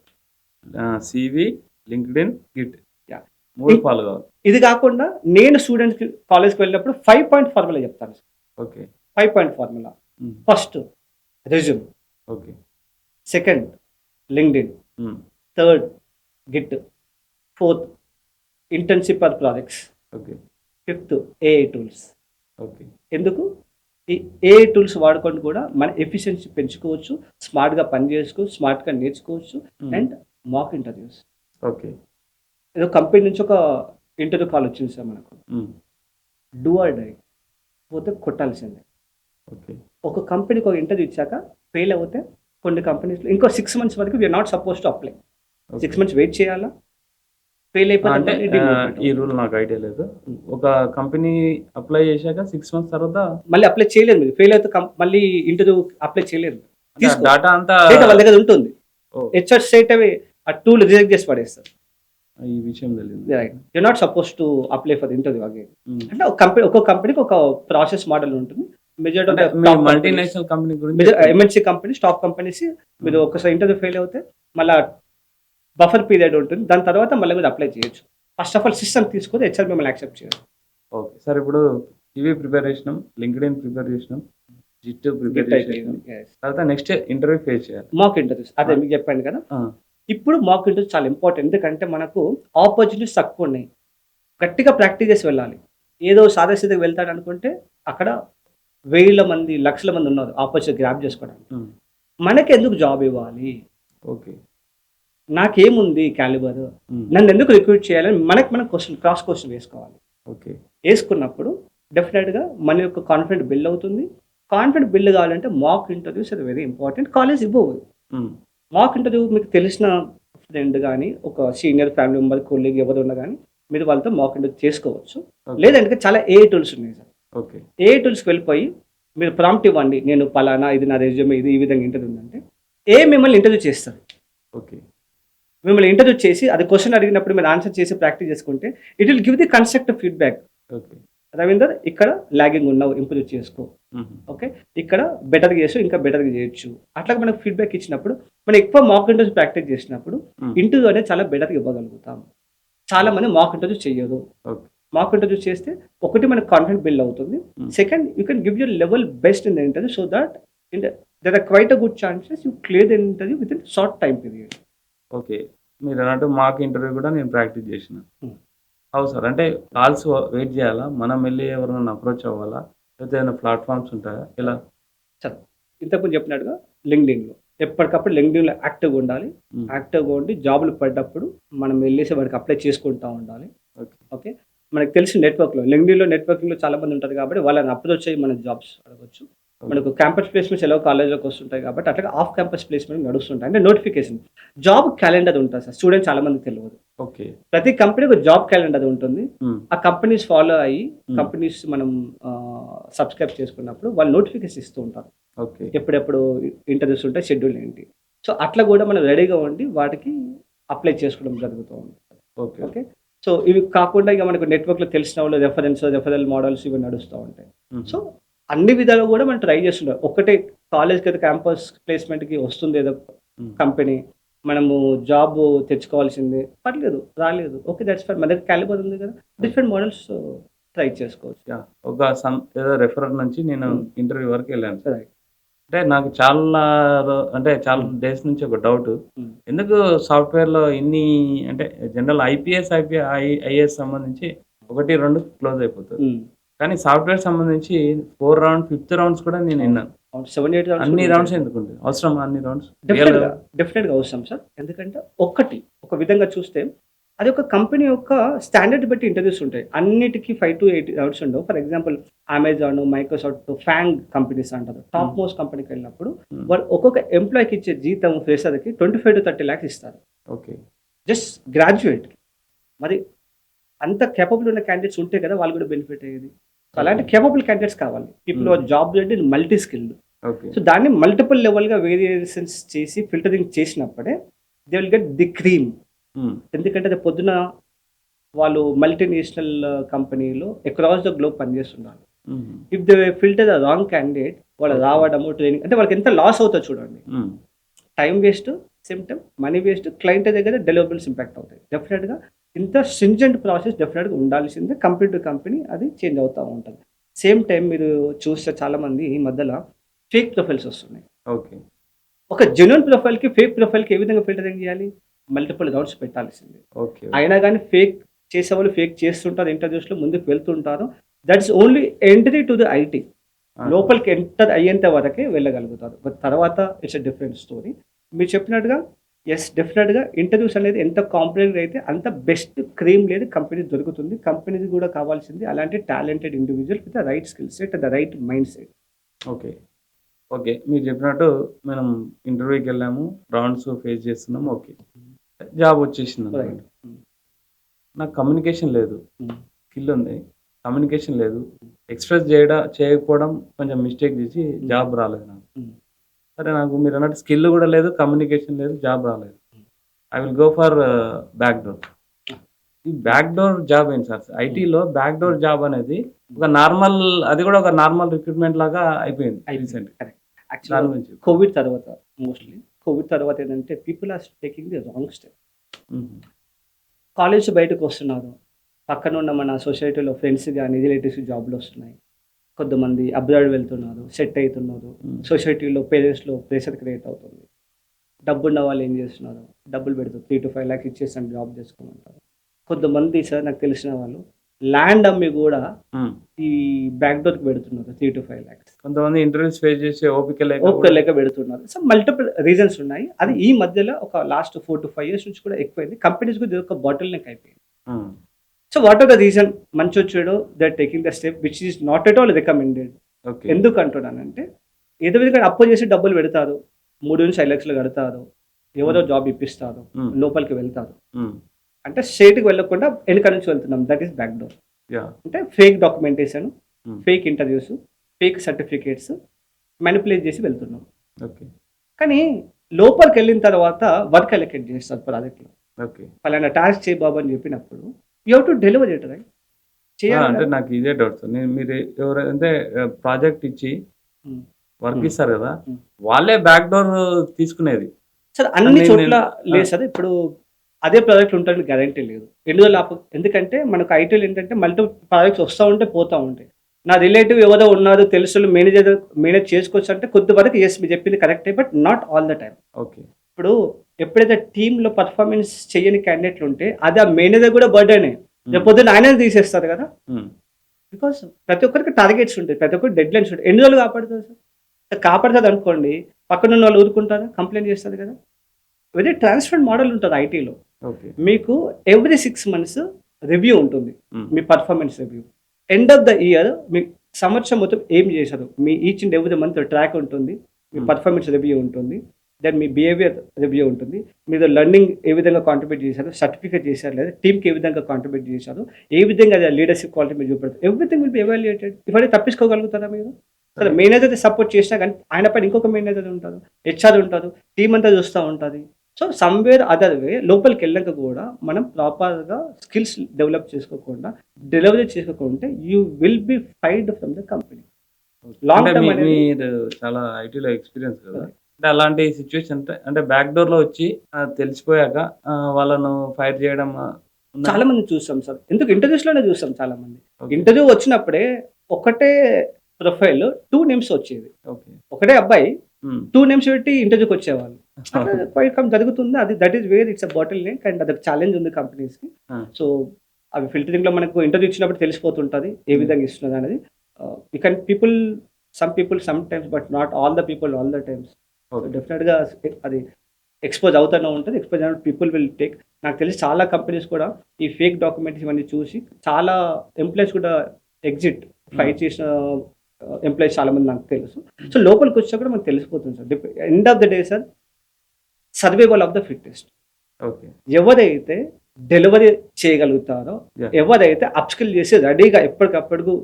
సివి, లింక్డ్ఇన్, గిట్ 3 ఫాలో కావాలి. ఇది కాకుండా నేను స్టూడెంట్స్కి కాలేజ్కి వెళ్ళినప్పుడు 5 పాయింట్ ఫార్ములా చెప్తాను. 5 point formula. First resume, second LinkedIn, third Git, fourth internship or projects, fifth AI tools. ఎందుకు? ఈ ఏఐ టూల్స్ వాడుకొని కూడా మన ఎఫిషియన్సీ పెంచుకోవచ్చు, స్మార్ట్గా పని చేసుకోవచ్చు, స్మార్ట్గా నేర్చుకోవచ్చు. And mock interviews. ఏదో కంపెనీ నుంచి ఒక ఇంటర్వ్యూ కాల్ వచ్చింది సార్ మనకు, డూ ఆర్ డై, పోతే కొట్టాల్సిందే. ఒక కంపెనీకి ఒక ఇంటర్వ్యూ ఇచ్చాక ఫెయిల్ అవుతే కొన్ని కంపెనీస్లో ఇంకో 6 months వరకు we are not suppose to apply. 6 months wait చేయాలా, ఫెయిల్ అయిపోతే అంటే మళ్ళీ demoted. ఈ రూల్ నాకు ఐడియా లేదు. ఒక కంపెనీ అప్లై చేశాక 6 మంత్స్ తర్వాత మళ్ళీ అప్లై చేయలేదు మీరు. ఫెయిల్ అయితే మళ్ళీ ఇంటర్వ్యూ అప్లై చేయలేదు. తీసుకో. డాటా అంతా డేటా వాళ్ళ దగ్గర ఉంటుంది. ఓ, హెచ్ఆర్ స్ట్రైట్ అవే ఆ టూల్ రిజెక్ట్ చేసి పడేస్తారు. ఈ విషయం తెలియదు. You not suppose to apply for interview again. Um. అంటే ఒక్కొక్క కంపెనీకి ఒక ప్రాసెస్ మోడల్ ఉంటుంది. మెజారిటీ అంటే మీరు మల్టీనేషనల్ కంపెనీ గురించి ఎంఎన్సీ కంపెనీ, స్టాక్ కంపెనీస్ మీరు ఒకసారి ఇంటర్వ్యూ ఫెయిల్ అవుతే మళ్ళీ బఫర్ పీరియడ్ ఉంటుంది. దాని తర్వాత మళ్ళీ మీరు అప్లై చేయొచ్చు. ఫస్ట్ ఆఫ్ ఆల్ సిస్టమ్ తీసుకొని హెచ్ఆర్ మిమ్మల్ని యాక్సెప్ట్ చేయరు. Okay sir. ఇప్పుడు ఇవి ప్రిపేర్ చేసినాం, లింక్డ్ఇన్ ప్రిపేర్ చేసినాం, జిట్ ప్రిపేర్ చేసినాం, తర్వాత నెక్స్ట్ ఇంటర్వ్యూ ఫేస్ చేయాలి. మాక్ ఇంటర్వ్యూస్ అదే మీకు చెప్పాను కదా. ఇప్పుడు మాక్ ఇంటర్వ్యూస్ చాలా ఇంపార్టెంట్. ఎందుకంటే మనకు ఆపర్చునిటీస్ తక్కువ ఉన్నాయి. గట్టిగా ప్రాక్టీస్ చేసి వెళ్ళాలి. ఏదో సాదాసీదగా వెళ్తాడు అనుకుంటే అక్కడ వేల మంది, లక్షల మంది ఉన్నారు ఆపర్చునిటీ గ్రాప్ చేసుకోవడానికి. మనకి ఎందుకు జాబ్ ఇవ్వాలి? ఓకే, నాకేముంది క్యాలిబర్, నన్ను ఎందుకు రిక్రూట్ చేయాలని మనం క్రాస్ క్వశ్చన్ వేసుకోవాలి. ఓకే, వేసుకున్నప్పుడు డెఫినెట్గా మన యొక్క కాన్ఫిడెంట్ బిల్డ్ అవుతుంది. కాన్ఫిడెంట్ బిల్డ్ కావాలంటే మాక్ ఇంటర్వ్యూస్ అది వెరీ ఇంపార్టెంట్. కాలేజ్ ఇవ్వవు. మాక్ ఇంటర్వ్యూ మీకు తెలిసిన ఫ్రెండ్ కానీ, ఒక సీనియర్ ఫ్యామిలీ మెంబర్, కొలీగ్ ఎవరు ఉన్నా కానీ మీరు వాళ్ళతో మాక్ ఇంటర్వ్యూ చేసుకోవచ్చు. లేదంటే చాలా ఏఐ టూల్స్ ఉన్నాయి సార్. ఓకే, ఏఐ టూల్స్కి వెళ్ళిపోయి మీరు ప్రాంప్ట్ ఇవ్వండి, నేను పలానా, ఇది నా రెజ్యూమే, ఇది ఈ విధంగా ఇంటర్వ్యూ ఉందంటే మిమ్మల్ని ఇంటర్వ్యూ చేస్తారు. ఓకే, మిమ్మల్ని ఇంటర్వ్యూ చేసి అది క్వశ్చన్ అడిగినప్పుడు మీరు ఆన్సర్ చేసి ప్రాక్టీస్ చేసుకుంటే it will give the constructive feedback. Okay, Ravinder ఇక్కడ లాగింగ్ ఉన్నావు, ఇంప్రూవ్ చేసుకో. ఓకే, ఇక్కడ బెటర్గా చేసు, ఇంకా బెటర్గా చేయొచ్చు. అట్లా మనకు ఫీడ్బ్యాక్ ఇచ్చినప్పుడు మనం ఎక్కువ మాక్ ఇంటర్వ్యూ ప్రాక్టీస్ చేసినప్పుడు ఇంటర్వ్యూ అనేది చాలా బెటర్గా ఇవ్వగలుగుతాం. చాలా మంది మాక్ ఇంటర్వ్యూ చేయదు. మాక్ ఇంటర్వ్యూ చేస్తే ఒకటి మనకు కాన్ఫిడెంట్ బిల్డ్ అవుతుంది. Second, you can give your level best in the interview so that there are quite a good chances you clear the interview within short time period. Okay, మీరు అన్నట్టు mock interview కూడా నేను practice చేసిన. అవు sir. అంటే calls wait చేయాలా, మనం వెళ్ళి ఎవరైనా అప్రోచ్ అవ్వాలా, లేకపోతే ఏమైనా ప్లాట్ఫామ్స్ ఉంటాయా? ఇలా ఇంతకుముందు చెప్పినట్టుగా లింక్డ్ఇన్లో ఎప్పటికప్పుడు లింక్డ్ఇన్లో యాక్టివ్గా ఉండాలి. యాక్టివ్గా ఉండి జాబులు పడ్డప్పుడు మనం వెళ్ళేసి వాడికి అప్లై చేసుకుంటూ ఉండాలి. ఓకే, మనకు తెలిసిన నెట్వర్క్లో లింక్డ్ఇన్లో నెట్వర్కింగ్లో చాలా మంది ఉంటారు కాబట్టి వాళ్ళని అప్రోచ్ అయ్యి మన జాబ్స్ అడగచ్చు. మనకు క్యాంపస్ ప్లేస్మెంట్స్ ఎలా కాలేజ్లోకి వస్తుంటాయి కాబట్టి అట్లా ఆఫ్ క్యాంపస్ ప్లేస్మెంట్ నడుస్తుంటాయి. అంటే నోటిఫికేషన్ జాబ్ క్యాలెండర్ ఉంటుంది సార్. స్టూడెంట్స్ చాలా మంది తెలియదు. ఓకే, ప్రతి కంపెనీకి ఒక జాబ్ క్యాలెండర్ ఉంటుంది. ఆ కంపెనీస్ ఫాలో అయ్యి కంపెనీస్ మనం సబ్స్క్రైబ్ చేసుకున్నప్పుడు వాళ్ళు నోటిఫికేషన్ ఇస్తూ ఉంటారు. ఓకే, ఎప్పుడెప్పుడు ఇంటర్వ్యూస్ ఉంటాయి, షెడ్యూల్ ఏంటి. సో అట్లా కూడా మనం రెడీగా ఉండి వాటికి అప్లై చేసుకోవడం జరుగుతూ ఉంటుంది. ఓకే, ఓకే, సో ఇవి కాకుండా ఇక మనకు నెట్వర్క్లో తెలిసిన వాళ్ళు రెఫరల్ మోడల్స్ ఇవి నడుస్తూ ఉంటాయి. సో అన్ని విధాలు కూడా మనం ట్రై చేస్తుంటాం. ఒకటే కాలేజ్కి అయితే క్యాంపస్ ప్లేస్మెంట్కి వస్తుంది ఏదో కంపెనీ, మనము జాబ్ తెచ్చుకోవాల్సిందే, పర్లేదు రాలేదు, ఓకే దట్స్ ఫైన్, మన దగ్గర క్యాలిబర్ ఉంది కదా, డిఫరెంట్ మోడల్స్ ట్రై చేసుకోవచ్చు. ఒక ఏదో రెఫరర్ నుంచి నేను ఇంటర్వ్యూ వరకు వెళ్ళాను. అంటే నాకు చాలా డేస్ నుంచి ఒక డౌట్, ఎందుకు సాఫ్ట్వేర్లో ఇన్ని అంటే జనరల్ ఐఏఎస్ సంబంధించి 1-2 క్లోజ్ అయిపోతుంది, కానీ సాఫ్ట్వేర్ సంబంధించి 4 రౌండ్ 5th రౌండ్స్ కూడా నేను విన్నాను. 7-8 అన్ని రౌండ్స్ ఎందుకుంటుంది? అవసరం అన్ని రౌండ్స్? డెఫినెట్గా అవసరం సార్. ఎందుకంటే ఒక విధంగా చూస్తే అది ఒక కంపెనీ యొక్క స్టాండర్డ్ బట్టి ఇంటర్వ్యూస్ ఉంటాయి. అన్నిటికీ 5 to 8 రౌండ్స్ ఉండవు. For example Amazon, Microsoft, FANG companies అంటారు. టాప్ మోస్ట్ కంపెనీకి వెళ్ళినప్పుడు వాళ్ళు ఒక్కొక్క ఎంప్లాయ్కి ఇచ్చే జీతం ఫ్రెషర్కి 25 to 30 lakhs ఇస్తారు. Okay, just graduate. మరి అంత కేపబుల్ ఉన్న క్యాండిడేట్స్ ఉంటే కదా వాళ్ళు కూడా బెనిఫిట్ అయ్యేది. సో అలాంటి కేపబుల్ క్యాండిడేట్స్ కావాలి. People job ready, multi skilled. So దాన్ని మల్టిపుల్ లెవెల్గా వేరియేషన్స్ చేసి ఫిల్టరింగ్ చేసినప్పుడే they will get the cream. ఎందుకంటే అది పొద్దున వాళ్ళు మల్టీనేషనల్ కంపెనీలో అక్రాస్ ద గ్లోబ్ పనిచేస్తున్నారు. If they filter the wrong candidate, వాళ్ళు రావడము, ట్రైనింగ్ అంటే వాళ్ళకి ఎంత లాస్ అవుతుందో చూడండి. Time waste, same time money waste, client దగ్గర డెలివరబుల్స్ ఇంపాక్ట్ అవుతాయి. డెఫినెట్గా ఇంత స్ట్రింజెంట్ ప్రాసెస్ డెఫినెట్గా ఉండాల్సిందే. కంపెనీ టు కంపెనీ అది చేంజ్ అవుతూ ఉంటుంది. సేమ్ టైం మీరు చూస్తే చాలామంది ఈ మధ్యలో ఫేక్ ప్రొఫైల్స్ వస్తున్నాయి. ఓకే, ఒక జెన్యున్ ప్రొఫైల్కి ఫేక్ ప్రొఫైల్కి ఏ విధంగా ఫిల్టరింగ్ చేయాలి? మల్టిపుల్ రౌండ్స్ పెట్టాల్సిందే. ఓకే, అయినా కానీ ఫేక్ చేసేవాళ్ళు ఫేక్ చేస్తుంటారు, ఇంటర్వ్యూస్లో ముందుకు వెళ్తుంటారు. That's only entry to the IT. లోపలికి ఎంటర్ అయ్యేంత వరకే వెళ్ళగలుగుతారు. బట్ తర్వాత ఇట్స్ ఎ డిఫరెంట్ స్టోరీ. మీరు చెప్పినట్టుగా ఎస్, డెఫినెట్గా ఇంటర్వ్యూస్ అనేది ఎంత కాంపిటేటివ్ అయితే అంత బెస్ట్ క్రీమ్ లేదు కంపెనీ దొరుకుతుంది. కంపెనీకి కూడా కావాల్సింది అలాంటి talented individual with the right skill set, the right mind set. Okay, okay, మీరు చెప్పినట్టు మనం ఇంటర్వ్యూకి వెళ్ళాము, రౌండ్స్ ఫేస్ చేస్తున్నాము, ఓకే జాబ్ వచ్చేసింది. నాకు కమ్యూనికేషన్ లేదు. హ్మ్. స్కిల్ ఉంది. కమ్యూనికేషన్ లేదు. ఎక్స్‌ప్రెస్ చేయకపోవడం కొంచెం మిస్టేక్ చేసి జాబ్ రాలేదు నాకు. హ్మ్. సరే నాకు మీరన్నట్టు స్కిల్ గూడా లేదు, కమ్యూనికేషన్ లేదు, జాబ్ రాలేదు. హ్మ్. I will go for back door. ఈ బ్యాక్ డోర్ జాబ్ ఏంటి సార్? ఐటీలో బ్యాక్ డోర్ జాబ్ అనేది ఒక నార్మల్, అది గూడా ఒక నార్మల్ రిక్రూట్‌మెంట్ లాగా అయిపోయింది రీసెంట్‌గా. కరెక్ట్. దాని యాక్చువల్‌గా గురించి. కోవిడ్ తర్వాత మోస్ట్‌లీ కోవిడ్ తర్వాత ఏంటంటే people are taking the wrong step. హుహు. కాలేజ్ బయటకొస్తున్నారు. పక్కనున్న మన సొసైటీలో ఫ్రెండ్స్ గాని, రిలేటివ్స్ జాబ్‌లొస్తున్నాయి. కొంతమంది అబ్రాడ్ వెళ్తున్నారు, సెట్ అయితున్నారు. హ్మ్. సొసైటీలో పేరెంట్స్‌లో ప్రెషర్ క్రియేట్ అవుతుంది. డబ్బున్న వాళ్ళు ఏం చేస్తున్నారు? డబ్బులు పెడుతూ 3-5 లాక్స్ ఇచ్చేసండి జాబ్ చేసుకోమంటారు. కొంతమంది సార్ నాకు తెలిసిన వాళ్ళు ల్యాండ్ అమ్మి గూడా హ్మ్. ఈ బ్యాక్ డోర్‌కి పెడుతున్నారు 3-5 లాక్స్. కొంతమంది ఇంటర్వ్యూస్ ఫేస్ చేసి ఓపిక లేక ఓపిక గూడా లేక పెడుతున్నారు. సో, మల్టిపుల్ రీజన్స్ ఉన్నాయి. అది ఈ మధ్యలో ఒక లాస్ట్ 4-5 ఇయర్స్ నుంచి కూడా ఎక్కువైంది. కంపెనీస్ కూడా ఇదొక బాటిల్ నెక్ అయిపోయింది. Hmm. So, what are the reason మంచో చెడో they are taking the step which is not at all recommended. Okay. ఎందుకు అంటున్నానంటే, ఏదో విధంగా అప్పు చేసి డబ్బులు పెడతారు. 3-5 లక్షలు కడతారు. ఎవరో జాబ్ ఇప్పిస్తారు. హ్మ్. లోపలికి వెళ్తారు. హ్మ్. అంటే స్ట్రెయిట్‌గా వెళ్ళకుండా వెనక నుంచి వెళ్తున్నాం. That is back door. Yeah! అంటే ఫేక్ డాక్యుమెంటేషన్, హ్మ్. Fake interviews, fake certificates manipulate చేసి వెళ్తున్నాం. ఓకే. కానీ లోపలికెళ్ళిన తర్వాత వర్క్ అలొకేట్ చేస్తారు ప్రాజెక్ట్‌లో. ఓకే. పలానా టాస్క్ చేయి బాబు అని చెప్పినప్పుడు you have to deliver it right. చేయాలి అంటే కదా! నాకు ఇదే డౌట్ సార్. మీరు ఎవరైతే ప్రాజెక్ట్ ఇచ్చి హ్మ్. వర్క్ హ్మ్. ఇస్తారు గదా! హ్మ్. వాళ్ళే బ్యాక్ డోర్ తీసుకునేది. సార్ అన్ని నేను చోట్ల నేను ఆ! లేదు సార్. ఇప్పుడు అదే ప్రాజెక్ట్ ఉంటదని గ్యారంటీ లేదు. ఎందుకంటే మనకు ఐటీలో ఏంటంటే మల్టిపుల్ ప్రాజెక్ట్స్ వస్తా ఉంటాయి, పోతా ఉంటాయి. నా రిలేటివ్ ఎవరో ఉన్నారు, తెలుసోళ్ళు మేనేజ్ చేసుకోవచ్చు అంటే కొంతవరకు యెస్ మీరు చెప్పింది కరెక్టే. But not all the time. Okay. ఇప్పుడు ఎప్పుడైతే టీమ్‌లో పెర్ఫార్మన్స్ చెయ్యని క్యాండిడేట్‌లు ఉంటే అది ఆ మేనేజర్ కూడా బర్డెనే. హ్మ్. రేపొద్దున ఆయననే తీసేస్తారు కదా! హ్మ్. బికాస్ ప్రతి ఒక్కరికి టార్గెట్స్ ఉంటాయి. ప్రతి ఒక్కరికి డెడ్‌లైన్స్ ఉంటాయి. ఎన్ని రోజులు కాపాడుతది సార్? కాపాడుతదనుకోండి పక్కనున్నోళ్ళు ఊరుకుంటారా? కంప్లెయింట్ చేస్తది కదా! వెరీ ట్రాన్స్‌పరెంట్ మోడల్ ఉంటది ఐటీలో. ఓకే. మీకు ఎవ్రీ 6 మంత్స్ రివ్యూ ఉంటుంది. హ్మ్. మీ performance review. End of the year మీకు సంవత్సరం మొత్తం ఏం చేశారు? మీ each and every month track ఉంటుంది. మీ హ్మ్. పెర్ఫార్మన్స్ రివ్యూ ఉంటుంది. దెన్ మీ బిహేవియర్ రివ్యూ ఉంటుంది. మీరు లెర్నింగ్ ఏ విధంగా కాంట్రిబ్యూట్ చేశారు? సర్టిఫికేట్ చేశారా లేదా? టీమ్‌కి ఏ విధంగా కాంట్రిబ్యూట్ చేశారు? ఏ విధంగా లీడర్‌షిప్ క్వాలిటీ మీరు చూపెడతారు? Everything will be evaluated. ఇవన్నీ తప్పించుకోగలుగుతారా మీరు? సరే సరే. మేనేజర్ సపోర్ట్ చేసినా గానీ ఆయన పైన ఇంకొక మేనేజర్ ఉంటారు. హెచ్ఆర్ ఉంటారు. టీమ్ అంతా చూస్తా ఉంటది. సో, సమ్‌వేర్ అదర్ వే లోపలికెళ్ళాక గూడా మనం ప్రాపర్‌గా స్కిల్స్ డెవలప్ చేసుకోకుండా, డెలివరీ చేసుకోకుంటే you will be fired from the company. అంటే లాంగ్ టర్మ్ అనేది మీరు చాలా ఐటీలో ఎక్స్‌పీరియన్స్ కదా! అంటే అలాంటి సిట్యుయేషన్ అంటే బ్యాక్ డోర్‌లో వచ్చి తెలిసిపోయాక వాళ్ళను ఫైర్ చేయడం ఉన్నాయా? చాలా మందిని చూసాం సార్. ఎందుకు ఇంటర్వ్యూస్‌లోనే చూసాం చాలా మంది. ఓకే. ఇంటర్వ్యూ వచ్చినప్పుడే ఒకటే ప్రొఫైల్ 2 నేమ్స్ వచ్చేది. ఓకే. ఒకటే అబ్బాయి హ్మ్. 2 నేమ్స్ పెట్టి ఇంటర్వ్యూకొచ్చేవాళ్ళు. అట్లా అవును. క్వైట్ జరుగుతుంది. That is where it's a bottle neck and అదొక ఛాలెంజ్ ఉంది కంపెనీస్‌కి. ఆ! సో, అవి ఫిల్టరింగ్‌లో మనకు ఇంటర్వ్యూ ఇచ్చినప్పుడు తెలిసిపోతుంటది. ఏ హ్మ్. విధంగా ఇస్తున్నారనేది. You can some people some times but not all the people all the times. So, okay. డెఫినిట్‌గా అది ఎక్స్‌పోజ్ అవుతూనే ఉంటది. ఎక్స్‌పోజ్ అయినప్పుడు పీపుల్ విల్ టేక్. నాకు తెలిసి చాలా కంపెనీస్ కూడా ఈ ఫేక్ డాక్యుమెంట్స్ ఇవన్నీ చూసి చాలా ఎంప్లాయీస్ కూడా ఎగ్జిట్ హ్మ్. ఫైర్ చేసిన ఎంప్లాయీస్ చాలా మంది నాకు తెలుసు. హ్మ్. సో, లోపలికొచ్చాక కూడా మనకు తెలిసిపోతుంది sir. End of the day sir survival of the fittest. Okay. ఎవరైతే డెలివరీ చేయగలుగుతారో, యాహ్! ఎవరైతే అప్‌స్కిల్ చేసి రెడీగా ఎప్పటికప్పుడు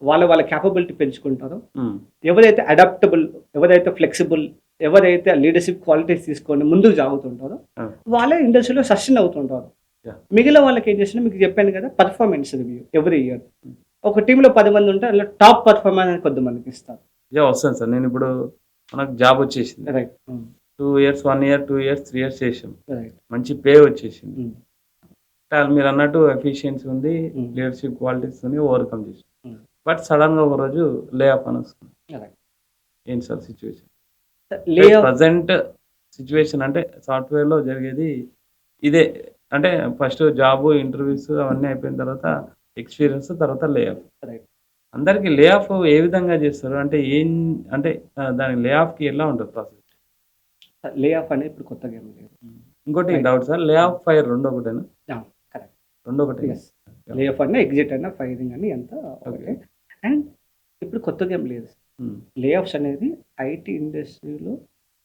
వాళ్ళ కేపబిలిటీ పెంచుకుంటారో, హ్మ్. ఎవరైతే అడాప్టబుల్, ఎవరైతే ఫ్లెక్సిబుల్, ఎవరైతే లీడర్‌షిప్ క్వాలిటీస్ తీసుకొని ముందుకు సాగుతుంటారో, ఆ! వాళ్ళే ఇండస్ట్రీలో సస్టైన్ అవుతుంటారు. యాహ్! మిగిలిన వాళ్ళకి ఏం చేసినా మీకు చెప్పాను కదా! Performance review every year. హ్మ్. ఒక టీమ్‌లో 10 మంది ఉంటే అందులో టాప్ పెర్ఫార్మర్ అని కొద్దిమందికి ఇస్తారు. యాహ్! వస్తాను సార్. నేనిప్పుడు మనకు జాబ్ వచ్చేసింది. రైట్. హ్మ్. 2 ఇయర్స్, 1 ఇయర్, 2 ఇయర్స్, 3 ఇయర్స్ చేసాం. రైట్. మంచి పే వచ్చేసింది. హ్మ్. మీరన్నట్టు ఎఫిషియన్సీ ఉంది. హ్మ్. లీడర్‌షిప్ క్వాలిటీస్ ఉంది. ఓవర్‌కమ్ చేసాం. హ్మ్. బట్ సడెన్‌గా ఒక రోజు లే ఆఫ్ అని వస్తుంది. రైట్. ఏంటి సార్ సిట్యుయేషన్? లే అంటే ఆఫ్ ప్రెజెంట్ సిట్యుయేషన్ అంటే సాఫ్ట్‌వేర్‌లో జరిగేది ఇదే. అంటే ఫస్ట్ జాబు, ఇంటర్వ్యూస్ అవన్నీ అయిపోయిన తర్వాత ఎక్స్‌పీరియన్స్, తర్వాత లే ఆఫ్. రైట్. అందరికి లే ఆఫ్ ఏ విధంగా చేస్తారు? అంటే అంటే దాని లే ఆఫ్‌కి ఎలా ఉంటది ప్రాసెస్? లే ఆఫ్ అనేది ఇప్పుడు కొత్తగా ఏమి లేదు. హ్మ్. ఇంకోటి right. Doubt sir. Lay off, fire 2 ఒకటేనా? ఆ! కరెక్ట్. 2 ఒకటేనా? యెస్. యాహ్! లే ఆఫ్ అన్నా, ఎగ్జిట్ అన్నా, ఫైరింగ్ అని అంతా ఓకే. ఒకటే. అండ్ ఇప్పుడు కొత్తగా ఏం లేదు. హ్మ్. లే ఆఫ్స్ అనేది ఐటీ ఇండస్ట్రీలో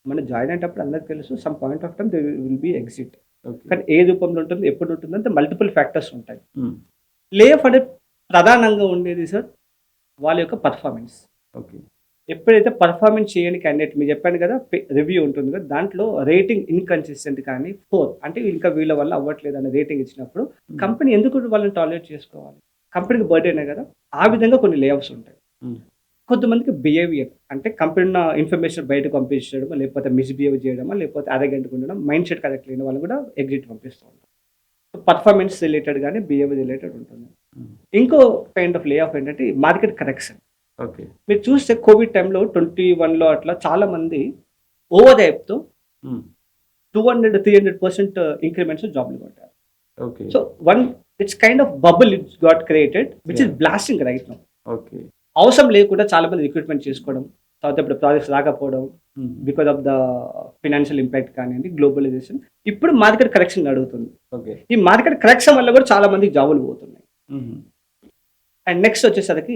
మనం జాయిన్ అయ్యేటప్పుడు అందరికి తెలుసు. Some point of time they will be exit. Okay. కానీ ఏ రూపంలో ఉంటుంది, ఎప్పుడు ఉంటుంది అంటే మల్టిపుల్ ఫ్యాక్టర్స్ ఉంటాయి. హ్మ్. లే ఆఫ్ అనేది ప్రధానంగా ఉండేది సార్ వాళ్ళ యొక్క పర్ఫార్మెన్స్. ఓకే. ఎప్పుడైతే పర్ఫార్మెన్స్ చేయని క్యాండిడేట్ మీరు చెప్పాను కదా రివ్యూ ఉంటుంది కదా దాంట్లో రేటింగ్ ఇన్‌కన్సిస్టెంట్ కానీ 4 అంటే ఇంకా వీళ్ళ వల్ల అవ్వట్లేదు అని రేటింగ్ ఇచ్చినప్పుడు హ్మ్. కంపెనీ ఎందుకు వాళ్ళని టాలరేట్ చేసుకోవాలి? కంపెనీకి బర్డెనే కదా! ఆ విధంగా కొన్ని లే ఆఫ్స్ ఉంటాయి. హ్మ్. కొంతమందికి బిహేవియర్ అంటే కంపెనీ ఉన్న ఇన్ఫర్మేషన్ బయటకు పంపించడమా, లేకపోతే మిస్‌బిహేవ్ చేయడమా, లేకపోతే అరగంటగా ఉండడం, మైండ్ సెట్ కరెక్ట్ లేని వాళ్ళని కూడా ఎగ్జిట్ పంపిస్తూ ఉంటారు. పర్ఫార్మెన్స్ రిలేటెడ్ గాని, బిహేవియర్ రిలేటెడ్ ఉంటుంది. హ్మ్. ఇంకో కైండ్ ఆఫ్ లే ఆఫ్ ఏంటంటే మార్కెట్ కరెక్షన్. ఓకే. మీరు చూస్తే కోవిడ్ టైంలో 21లో అట్లా చాలామంది ఓవర్ హైప్‌తో హ్మ్. 200, 300% ఇంక్రిమెంట్స్ జాబ్‌లు కొట్టారు. Okay. So, one it's kind of bubble it's got created which is yeah! Blasting right now. Okay. అవసరం లేకుండా చాలా మంది రిక్రూట్‌మెంట్ చేసుకోవడం, తర్వాత ఇప్పుడు ప్రాజెక్ట్స్ రాకపోవడం, హ్మ్. Because of the financial impact కానియండి, గ్లోబలైజేషన్. ఇప్పుడు మార్కెట్ కరెక్షన్ నడుగుతుంది. ఓకే. ఈ మార్కెట్ కరెక్షన్ వల్ల కూడా చాలా మందికి జాబులు పోతున్నాయి. హుహు. అండ్ నెక్స్ట్ వచ్చేసరికి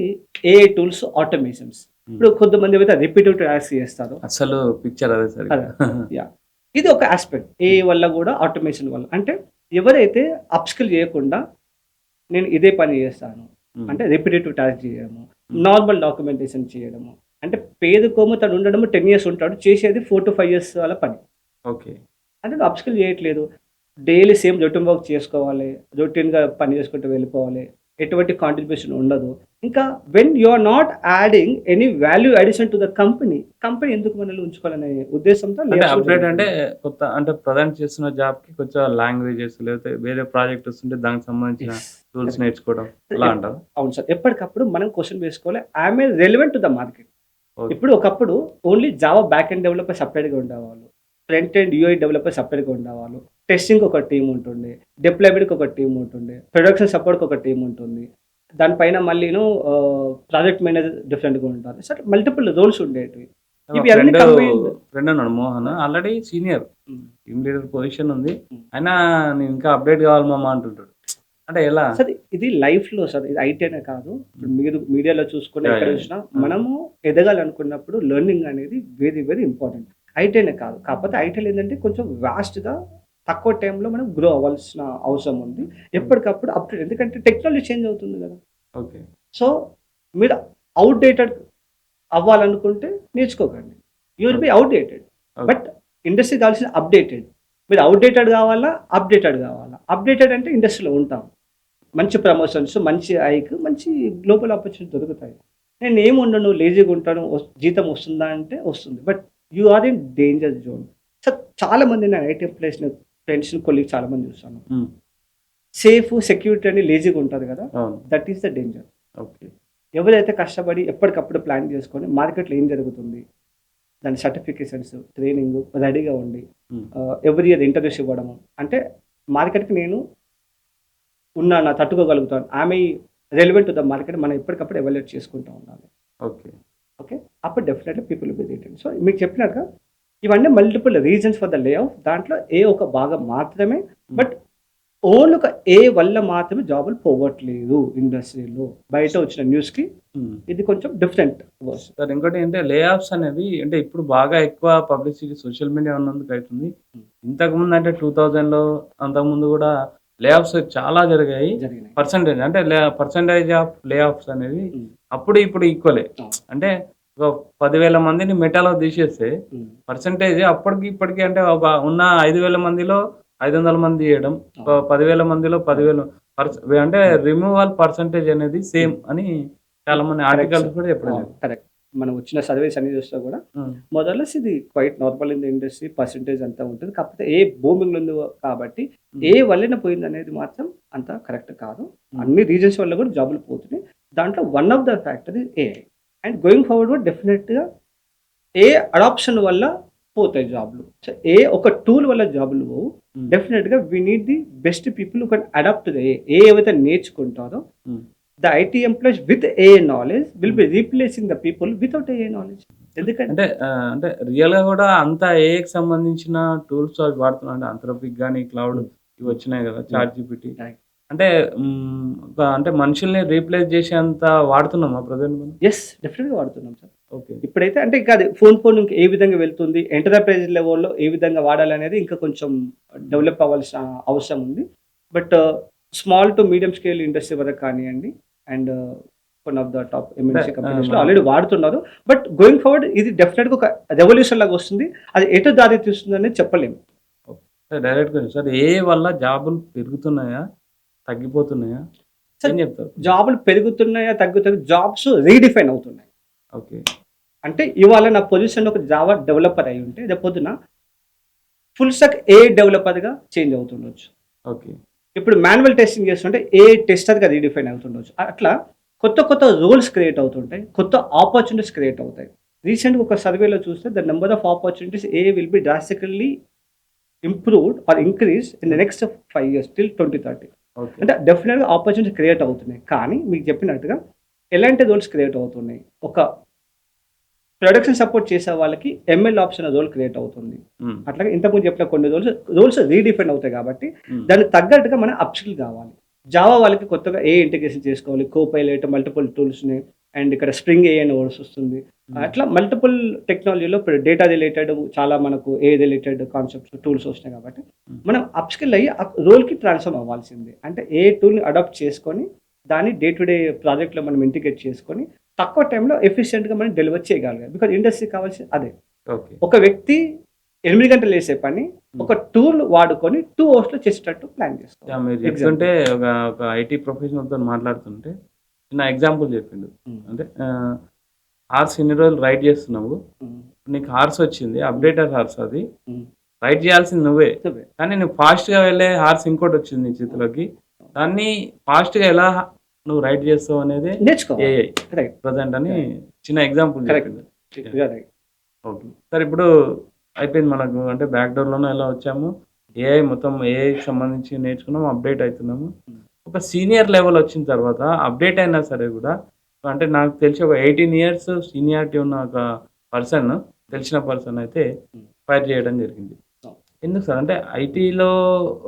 ఏఐ టూల్స్, ఆటోమేషన్స్. హ్మ్. ఇప్పుడు కొంతమంది అయితే రిపిటిటివ్ టాస్క్ చేస్తారు. అసలు పిక్చర్ అదే సరిగ్గా. అదే. యాహ్! ఇది ఒక యాస్పెక్ట్. ఏఐ వల్ల కూడా ఆటోమేషన్ వల్ల. అంటే ఎవరైతే అప్‌స్కిల్ చేయకుండా నేను ఇదే పని చేస్తాను. హ్మ్. అంటే రిపిటిటివ్ టాస్క్ చేయడము, హ్మ్. నార్మల్ డాక్యుమెంటేషన్ చేయడము. అంటే పేరుకోమో తను ఉండడము 10 ఇయర్స్ ఉంటాడు. చేసేది 4-5 ఇయర్స్ వాళ్ళ పని. ఓకే. అంటే నువ్వు అప్‌స్కిల్ చేయట్లేదు. డైలీ సేమ్ రొటీన్ వర్క్ చేసుకోవాలి. రొటీన్‌గా పని చేసుకుంటూ వెళ్ళిపోవాలి. ఎటువంటి కాంట్రిబ్యూషన్ ఉండదు. ఇంకా when you are not adding any value addition to the company, company ఎందుకు మనల్ని ఉంచుకోవాలనే ఉద్దేశంతో అంటే లేఆఫ్స్ కూడా అప్‌డేట్ అంటే జరుగుతున్నాయి. కొత్త అంటే ప్రజెంట్ చేస్తున్న జాబ్‌కి కొంచెం లాంగ్వేజెస్ లేకపోతే వేరే ప్రాజెక్ట్ వస్తుంటే దానికి సంబంధించిన యెస్. Tools correct. నేర్చుకోవడం అలా అంటారా? అవును సార్. ఎప్పటికప్పుడు మనం క్వెషన్ వేసుకోవాలి. I'm a relevant to the market. Okay. ఇప్పుడు ఒకప్పుడు only Java back end developer సెపరేట్‌గా ఉండేవాళ్ళు. ఫ్రంట్ ఎండ్ యూఐ డెవలపర్ సెపరేట్‌గా ఉండేవాళ్ళు. టెస్టింగ్‌కి ఒక టీమ్ ఉంటుండే. డిప్లాయ్‌మెంట్‌కి ఒక టీమ్ ఉంటుండే. ప్రొడక్షన్ సపోర్ట్‌కి ఒక టీమ్ ఉంటుంది. దానిపైన మళ్ళీను ప్రాజెక్ట్ మేనేజర్ డిఫరెంట్‌గా ఉంటారు. సో, మల్టిపుల్ రోల్స్ ఉండేటివి. మా ఇవి అన్నీ కంబైన్డ్. ఫ్రెండ్ ఉన్నాడు మోహన్. ఆల్రెడీ సీనియర్ హ్మ్. టీమ్ లీడర్ పొజిషన్ ఉంది. హ్మ్. అయినా నేను ఇంకా అప్‌డేట్ కావాలి మామ అంటుంటాడు. అంటే ఎలా? సార్ ఇది లైఫ్‌లో సార్ ఇది ఐటీ అనే కాదు. ఇప్పుడు హ్మ్. మీరు మీడియాలో చూసుకొని యాహ్! ఎక్కడ యాహ్! చూసినా ఆ! మనము ఎదగాలనుకున్నప్పుడు లెర్నింగ్ అనేది వెరీ, వెరీ ఇంపార్టెంట్. ఐటీ అనే కాదు. కాకపోతే ఐటీలో ఏందంటే కొంచెం వాస్ట్‌గా తక్కువ టైంలో మనం గ్రో అవ్వాల్సిన అవసరం ఉంది. హ్మ్. ఎప్పటికప్పుడు అప్‌డేట్ ఎందుకంటే టెక్నాలజీ చేంజ్ అవుతుంది గదా! ఓకే. సో, మీరు ఔట్‌డేటెడ్ అవ్వాలనుకుంటే నేర్చుకోకండి. You will okay. Be outdated. Okay. But industry కావాల్సింది అప్‌డేటెడ్. మీరు ఔట్‌డేటెడ్ గావాలా? అప్‌డేటెడ్ గావాలా? అప్‌డేటెడ్ అంటే ఇండస్ట్రీలో ఉంటాం. మంచి ప్రమోషన్స్, మంచి హైక్, మంచి గ్లోబల్ ఆపర్చునిటీ దొరుకుతాయి. నేనేముండను లేజీగా ఉంటాను. జీతం వస్తుందా అంటే వస్తుంది. But you are in danger zone. So, చాలామంది నేను ఐటీ ఎంప్లాయీస్‌ని, ఫ్రెండ్స్‌ని, కొలీగ్స్ చాలామంది చూస్తాను. హ్మ్. సేఫ్, సెక్యూరిటీ అని లేజీగా ఉంటారు గదా! అవును. That is the danger. Okay. ఎవరైతే కష్టపడి ఎప్పటికప్పుడు ప్లాన్ చేసుకొని మార్కెట్‌లో ఏం జరుగుతుంది? దాని సర్టిఫికేషన్స్, ట్రైనింగ్ రెడీగా ఉండి హ్మ్. ఎవ్రీ ఇయర్ ఇంటర్వ్యూస్ ఇవ్వడము. అంటే మార్కెట్‌కి నేను ఉన్నానా? తట్టుకోగలుగుతాను. ఆమె రెలెవెంట్ టు ద మార్కెట్ మనం ఎప్పటికప్పుడు ఎవాల్యుయేట్ చేసుకుంటూ ఉండాలి. ఓకే. ఓకే. అప్పుడు definitely people will be retained. So, మీకు చెప్పినట్టుగా ఇవన్నీ multiple reasons for the layoff. దాంట్లో ఏ ఒక భాగం మాత్రమే. హ్మ్. బట్ ఓన్లీ ఒక ఏ వల్ల మాత్రమే జాబులు పోవట్లేదు ఇండస్ట్రీలో. బయట వచ్చిన న్యూస్‌కి హ్మ్. ఇది కొంచెం డిఫరెంట్ వర్షన్. సార్ ఇంకోటి ఏంటే లే ఆఫ్స్ అనేవి అంటే ఇప్పుడు బాగా ఎక్కువ పబ్లిసిటీ సోషల్ మీడియా ఉన్నందుకు అయితుంది. హ్మ్. ఇంతకుముందు అంటే 2000లో అంతకుముందు గూడా లే ఆఫ్స్ చాలా జరిగాయి. జరిగినాయి. పర్సెంటేజ్ అంటే పర్సెంటేజ్ ఆఫ్ లే ఆఫ్స్ అనేవి హ్మ్. అప్పుడు ఇప్పుడు ఈక్వలే. అవును. అంటే ఒక 10,000 మందిని మెటాలో తీసేస్తే హ్మ్. పర్సెంటేజ్ అప్పటికి ఇప్పటికి అంటే ఒక ఉన్న 5,000 మందిలో 500 మంది చేయడం. అవును. 10,000 మందిలో అవును. 10,000 అంటే హ్మ్. రిమూవల్ పర్సెంటేజ్ అనేది సేమ్ హ్మ్. అని చాలా మంది కరెక్ట్ ఆర్టికల్స్ సార్. కూడా చెప్పడం అవును. జరిగింది. కరెక్ట్. మనం వచ్చిన సర్వేస్ అన్ని చూస్తే కూడా హ్మ్. మొదట్లో ఇది quite normal in the industry percentage అంతా ఉంటుంది. కాకపోతే ఏ బూమింగ్‌లో ఉందో కాబట్టి హ్మ్. ఏ వల్లన పోయిందనేది మాత్రం అంత కరెక్ట్ కాదు. హ్మ్. అన్ని రీజన్స్ వల్ల కూడా జాబ్‌లు పోతున్నాయి. దాంట్లో one of the factor is AI. And going forward కూడా డెఫినిట్‌గా అడాప్షన్ వల్ల పోతాయి జాబ్‌లు. సో, ఒక టూల్ వల్ల జాబ్‌లు పోవు. హ్మ్. డెఫినిట్‌గా we need the best people who can adapt to the AI. ఏవైతే నేర్చుకుంటారో హ్మ్. the IT employees with AI knowledge will హ్మ్. be replacing the people without AI knowledge. ఎందుకంటే అంటే అంటే రియల్‌గా గూడా అంతా ఏఐకి సంబంధించిన టూల్స్ అవి వాడుతున్నా అంటే ఆంథ్రోపిక్ గాని, క్లౌడ్ హ్మ్. ఇవి హ్మ్. వచ్చినాయి గదా! హ్మ్. Chat GPT. రైట్. అంటే అంటే మనుషుల్ని రీప్లేస్ చేసేంత వాడుతున్నామా ప్రెజెంట్ మనం? యెస్. డెఫినిట్‌గా వాడుతున్నాం సార్. ఓకే. ఇప్పుడైతే అంటే ఇంకా అది ఫోన్ ఇంకా ఏ విధంగా వెళ్తుంది, ఎంటర్‌ప్రైజ్ లెవెల్‌లో ఏ విధంగా వాడాలనేది ఇంకా కొంచెం డెవలప్ అవ్వాల్సిన అవసరం ఉంది. But small to medium scale industry వరకు కానియండి and one of the top MNC కంపెనీస్‌లో మనం ఆల్రెడీ వాడుతున్నారు. బట్ గోయింగ్ ఫార్వర్డ్ ఇది డెఫినిట్‌గా ఒక రెవల్యూషన్ లాగా వస్తుంది. అది ఎటు దారి తీస్తుందనేది చెప్పలేము. సార్ డైరెక్ట్‌గా సార్ ఏఐ వల్ల జాబులు పెరుగుతున్నాయా? తగ్గిపోతున్నాయా? సార్ ఏం చెప్తారు? జాబ్‌లు పెరుగుతున్నాయా? తగ్గుతున్నాయా? జాబ్స్ రీడిఫైన్ అవుతున్నాయి. ఓకే. అంటే ఇవాళ నా పొజిషన్ ఒక జావా డెవలపర్ అయి ఉంటే రేపొద్దున ఫుల్ స్టాక్ ఏఐ డెవలపర్‌గా చేంజ్ అవుతుండొచ్చు. ఓకే. ఇప్పుడు మాన్యువల్ టెస్టింగ్ చేస్తుంటే ఏఐ టెస్టర్‌గా రీడిఫైన్ అవుతుండొచ్చు. అట్లా కొత్త రోల్స్ క్రియేట్ అవుతుంటాయి. కొత్త ఆపర్చునిటీస్ క్రియేట్ అవుతాయి. రీసెంట్‌గా ఒక సర్వేలో చూస్తే the number of opportunities AI will be drastically improved or increased in the next 5 years till 2030. Okay. అంటే డెఫినిట్‌గా ఆపర్చునిటీ క్రియేట్ అవుతున్నాయి. కానీ మీకు చెప్పినట్టుగా ఎలాంటి రోల్స్ క్రియేట్ అవుతున్నాయి? ఒక ప్రొడక్షన్ సపోర్ట్ చేసే వాళ్ళకి ఎంఎల్ ఆప్షన్ రోల్ క్రియేట్ అవుతుంది. హ్మ్. అట్లాగే ఇంతకుముందు చెప్పిన కొన్ని రోల్స్ రీడిఫైన్ అవుతాయి కాబట్టి హ్మ్. దానికి తగ్గట్టుగా మనం అప్‌స్కిల్ కావాలి. జావా వాళ్ళకి కొత్తగా ఏ ఇంటిగ్రేషన్ చేసుకోవాలి. కోపైలట్ మల్టిపుల్ టూల్స్‌ని అండ్ ఇక్కడ స్ప్రింగ్ ఏఐ అని వస్తుంది. హ్మ్. అట్లా మల్టిపుల్ టెక్నాలజీలో ఇప్పుడు డేటా రిలేటెడ్ చాలా మనకు ఏ రిలేటెడ్ కాన్సెప్ట్స్ టూల్స్ వస్తున్నాయి కాబట్టి హ్మ్. మనం అప్‌స్కిల్ అయ్యి ఆ రోల్‌కి ట్రాన్స్‌ఫార్మ్ అవ్వాల్సిందే. అంటే ఏ టూల్‌ని అడాప్ట్ చేసుకొని దాన్ని డే టు డే ప్రాజెక్ట్‌లో మనం ఇంటిగ్రేట్ చేసుకొని తక్కువ టైంలో ఎఫిషియెంట్‌గా మనం డెలివర్ చేయగలగాలి. బికాజ్ ఇండస్ట్రీకి కావాల్సింది అదే. ఓకే. ఒక వ్యక్తి 8 గంటలు చేసే పని ఒక టూల్ వాడుకొని 2 అవర్స్‌లో చేసేటట్టు ప్లాన్ చేసుకోవాలి. యాహ్! మీరు ఎగ్జాంపుల్. చెప్తుంటే ఒక ఐటీ ప్రొఫెషనల్‌తోని మాట్లాడుతుంటే చిన్న ఎగ్జాంపుల్ చెప్పిండు. హ్మ్. అంటే హార్స్ ఇన్ని రోజులు రైడ్ చేస్తున్నావు. హ్మ్. నీకు హార్స్ వచ్చింది. అప్‌డేటెడ్ హార్స్ అది. హ్మ్. రైడ్ చేయాల్సింది నువ్వే. నిజమే. కానీ నువ్వు ఫాస్ట్‌గా వెళ్ళే హార్స్ ఇంకోటొచ్చింది నీ చేతిలోకి. దాన్ని ఫాస్ట్‌గా ఎలా నువ్వు రైడ్ చేస్తావు అనేది నేర్చుకోవాలి. AI right. ప్రెజెంట్ అని చిన్న ఎగ్జాంపుల్ కరెక్ట్. చెప్పిండు. You are right. Okay. Sir ఇప్పుడు అయిపోయింది మనకు అంటే బ్యాక్ డోర్‌లోనే ఎలా వచ్చాము. ఏఐ మొత్తం ఏఐకి సంబంధించి నేర్చుకున్నాము. అప్‌డేట్ అయితున్నాము. హ్మ్. ఒక సీనియర్ లెవెల్ వచ్చిన తర్వాత అప్‌డేట్ అయినా సరే గూడా అంటే నాకు తెలిసి ఒక 18 ఇయర్స్ సీనియారిటీ ఉన్న ఒక పర్సన్ తెలిసిన పర్సన్ అయితే హ్మ్. ఫైర్ చేయడం జరిగింది. అవును. ఎందుకు సార్? అంటే ఐటీలో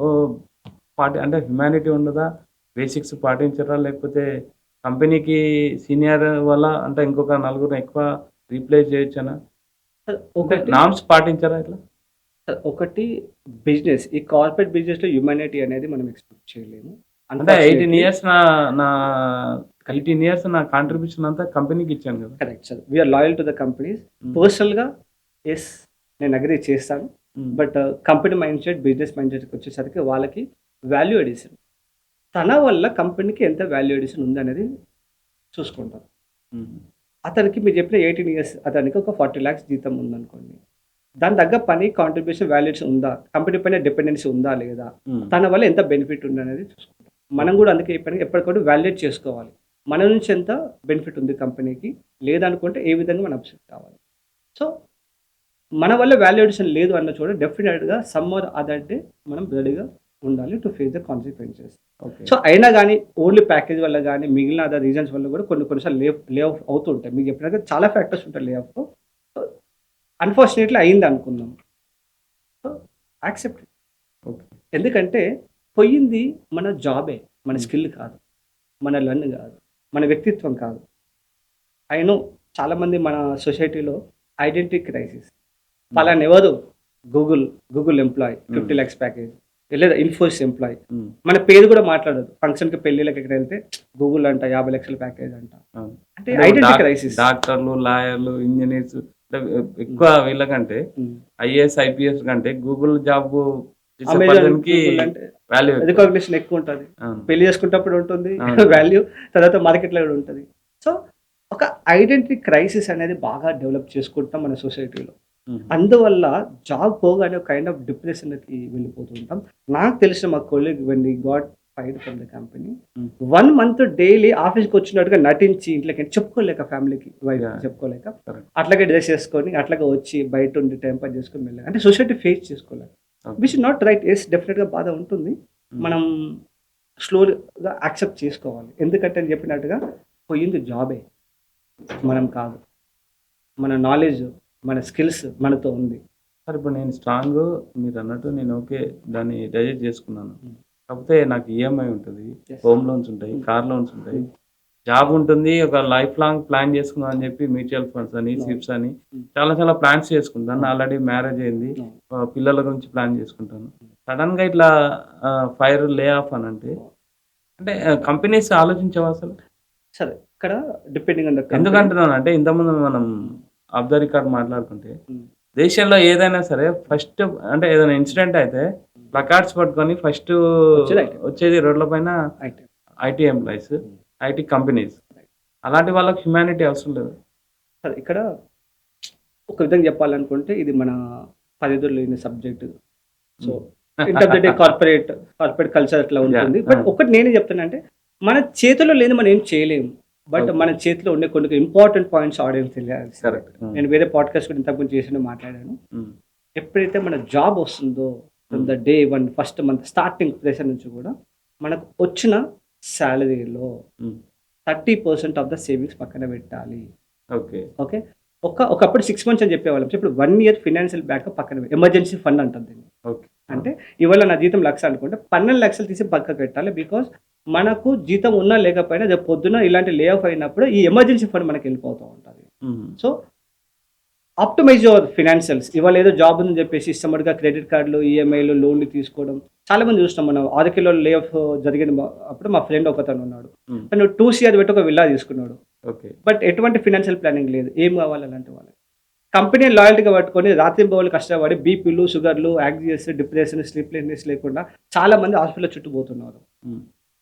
ఓహ్, అంటే హ్యుమానిటీ ఉండదా? బేసిక్స్ పాటించరా? లేకపోతే కంపెనీకి సీనియర్ వల్ల అంటే ఇంకొక నలుగురిని ఎక్కువ రీప్లేస్ చేయొచ్చనా? అంటే ఒకటి నార్మ్స్ పాటించరా ఇట్లా? ఒకటి బిజినెస్. ఈ కార్పొరేట్ బిజినెస్‌లో హ్యూమానిటీ అనేది మనం ఎక్స్‌పెక్ట్ చేయలేము. అంటే 18 అన్‌ఫార్చునేట్‌లీ ఇయర్స్ నా 18 ఇయర్స్ నా కాంట్రిబ్యూషన్ అంతా కంపెనీకి ఇచ్చాను కదా! Correct sir. We are loyal to the companies. హ్మ్. పర్సనల్‌గా యెస్. నేను అగ్రీ చేస్తాను. హ్మ్. బట్ కంపెనీ మైండ్‌సెట్, బిజినెస్ మైండ్‌సెట్‌కి వచ్చేసరికి వాళ్ళకి వాల్యూ అడిషన్. తన వల్ల కంపెనీకి ఎంత వాల్యూ అడిషన్ ఉందనేది చూసుకుంటారు. హ్మ్. అతనికి మీరు చెప్పిన 18 ఇయర్స్ అతనికి ఒక 40,00,000 జీతం ఉందనుకోండి. దాని తగ్గ పని కాంట్రిబ్యూషన్ వాల్యుయేషన్ ఉందా? కంపెనీ పైన డిపెండెన్సీ ఉందా? లేదా? హ్మ్. తన వల్ల ఎంత బెనిఫిట్ ఉందనేది చూసుకుంటాం. మనం ఓకే. కూడా అందుకే చెప్పాను ఎప్పటికప్పుడు వాల్యుయేట్ చేసుకోవాలి. మన నుంచి ఎంత బెనిఫిట్ ఉంది కంపెనీకి? లేదనుకుంటే ఏ విధంగా మనం అప్‌సెట్ కావాలి. సో, మన వల్ల వాల్యూ అడిషన్ లేదు అన్న చోట డెఫినిట్‌గా సమ్ ఆర్ అదర్ డే మనం రెడీగా ఉండాలి to face the consequences. Okay. So, అయినా గాని ఓన్లీ ప్యాకేజ్ వల్ల గాని, మిగిలిన అదర్ రీజన్స్ వల్ల కూడా కొన్ని సార్లు లే ఆఫ్ అవుతూ ఉంటాయి. మీకు చెప్పినట్టుగా చాలా ఫ్యాక్టర్స్ ఉంటాయి లే ఆఫ్‌లో. సో, అన్‌ఫార్చునేట్‌లీ అయిందనుకుందాం. So, accept. ఓకే. ఎందుకంటే పోయింది మన జాబే. మన హ్మ్. స్కిల్ కాదు. మన లర్న్ కాదు. మన వ్యక్తిత్వం కాదు. ఐ నో చాలామంది మన సొసైటీలో ఐడెంటిటీ క్రైసిస్. హ్మ్. పలానెవరు గూగుల్ ఎంప్లాయీ హ్మ్. 50 లాక్స్ ప్యాకేజ్. లేదా ఇన్ఫోసిస్ ఎంప్లాయీ. హ్మ్. మన పేరు కూడా మాట్లాడదు. ఫంక్షన్‌కి పెళ్ళిళ్ళకి ఎక్కడికెళ్తే గూగుల్ అంట 50 లక్షల ప్యాకేజ్ అంట. అవును. అంటే అంటే ఐడెంటిటీ క్రైసిస్. డాక్టర్లు, లాయర్లు, ఇంజినీర్స్ అంటే ఎక్కువ వీళ్ళకంటే హ్మ్. ఐఏఎస్, ఐపీఎస్ కంటే గూగుల్ జాబ్ చేసే అమెజాన్, పర్సన్‌కి గూగుల్ అంటే వాల్యూ ఎక్కువ. రికగ్నిషన్ ఎక్కువుంటది. అవును. పెళ్లి చేసుకునేటప్పుడు ఉంటుంది. అవును. వాల్యూ తర్వాత మార్కెట్‌లో కూడా ఉంటది. సో, ఒక ఐడెంటిటీ క్రైసిస్ అనేది బాగా డెవలప్ చేసుకుంటాం మన సొసైటీలో. హుహు. అందువల్ల జాబ్ పోగానే ఒక కైండ్ ఆఫ్ డిప్రెషన్‌కి వెళ్ళిపోతుంటాం. నాకు తెలిసిన మా colleague when he got fired from the company హ్మ్. 1 మంత్ డైలీ ఆఫీస్‌కొచ్చినట్టుగా నటించి ఇంట్లోకి చెప్పుకోలేక ఫ్యామిలీకి, వైఫ్‌కి యాహ్! చెప్పుకోలేక కరెక్ట్. అట్లాగే డ్రెస్ ఏసుకొని అట్లాగే వచ్చి బయటుండి టైమ్ పాస్ చేసుకొని మెల్లగా అంటే సొసైటీ ఫేస్ చేసుకోలేక. Okay. Which is not right. Yes డెఫినిట్‌గా బాధ ఉంటుంది. హ్మ్. మనం స్లోగా యాక్సెప్ట్ చేసుకోవాలి. ఎందుకంటే నేను చెప్పినట్టుగా పోయింది జాబే. మనం కాదు. మన నాలెడ్జ్, మన స్కిల్స్ మనతో ఉంది. సార్ ఇప్పుడు నేను స్ట్రాంగు మీరన్నట్టు నేను ఓకే. దాన్ని డైజెస్ట్ చేసుకున్నాను. హ్మ్. కాకపోతే నాకు ఈఎంఐ ఉంటది. Yes. హోమ్ లోన్స్ ఉంటాయి. కార్ లోన్స్ ఉంటాయి. జాబ్ ఉంటుంది. ఒక లైఫ్ లాంగ్ ప్లాన్ చేసుకుందాం అని చెప్పి మ్యూచువల్ ఫండ్స్ అని, No. సిప్స్ అని చాలా ప్లాన్స్ చేసుకుంటాను. ఆల్రెడీ మ్యారేజ్ అయింది. No. పిల్లల గురించి ప్లాన్ చేసుకుంటాను. సడెన్‌గా ఇట్లా ఫైర్ లే ఆఫ్ అని అంటే కంపెనీస్ ఆలోచించవా అసలు? సరే ఇక్కడ డిపెండింగ్ ఆన్ ద ఎందుకంటున్నానంటే ఇంతకుముందు మనం ఆఫ్ ద రికార్డ్ మాట్లాడుకుంటే దేశంలో ఏదైనా సరే ఫస్ట్ అంటే ఏదైనా ఇన్సిడెంట్ అయితే ప్లకార్డ్స్ పట్టుకొని ఫస్ట్ వచ్చేది రోడ్ల పైన ఐటీ ఎంప్లాయీస్, ఐటీ కంపెనీస్. అలాంటి వాళ్ళకి హ్యుమానిటీ అవసరం లేదు. సరే ఇక్కడ ఒక విధంగా చెప్పాలనుకుంటే ఇది మన పరిధిలో లేని subject. So end of the day corporate culture అట్లా ఉంటుంది. బట్ ఒకటి నేనే చెప్తానంటే మన చేతిలో లేని మనం ఏం చేయలేము. బట్ మన చేతిలో ఉండే కొన్ని ఇంపార్టెంట్ పాయింట్స్ ఆడియన్స్ తెలియాలి. నేను వేరే పాడ్కాస్ట్ కూడా ఇంతకుముందు చేసిన మాట్లాడాను. ఎప్పుడైతే మన జాబ్ వస్తుందో from the day 1 first month starting pressure నుంచి కూడా మనకు వచ్చిన శాలరీలో 30% ఆఫ్ ద సేవింగ్స్ పక్కన పెట్టాలి. ఓకే ఒకప్పుడు 6 months అని చెప్పేవాళ్ళం. ఇప్పుడు 1 year ఫినాన్షియల్ బ్యాకప్ పక్కన ఎమర్జెన్సీ ఫండ్ అంటుంది. అంటే ఇవాళ నా జీతం 1,00,000 అనుకుంటే 12 లక్షలు తీసి పక్కకు పెట్టాలి. బికాస్ మనకు జీతం ఉన్నా లేకపోయినా రేపు పొద్దున ఇలాంటి లే ఆఫ్ అయినప్పుడు ఈ ఎమర్జెన్సీ ఫండ్ మనకి వెళ్ళిపోతూ ఉంటుంది. So optimise your financials. ఇవాళ ఏదో జాబ్ ఉందని చెప్పేసి ఇష్టమడిగా క్రెడిట్ కార్డులు, ఈఎంఐలు, లోన్లు తీసుకోవడం చాలా మంది చూస్తాం. మనం ఆదికిలో లే ఆఫ్ జరిగిన అప్పుడు మా ఫ్రెండ్ ఒకతను ఉన్నాడు. తను 2 CR పెట్టి ఒక విల్లా తీసుకున్నాడు. బట్ ఎటువంటి ఫినాన్షియల్ ప్లానింగ్ లేదు. ఏం కావాలి అలాంటి వాళ్ళకి కంపెనీ లాయల్టీగా పట్టుకొని రాత్రి బౌలు కష్టపడి బీపీలు, షుగర్లు, యాంగ్జైటీ, డిప్రెషన్, స్లీప్లెస్నెస్ లేకుండా చాలా మంది హాస్పిటల్ చుట్టుపోతున్నారు.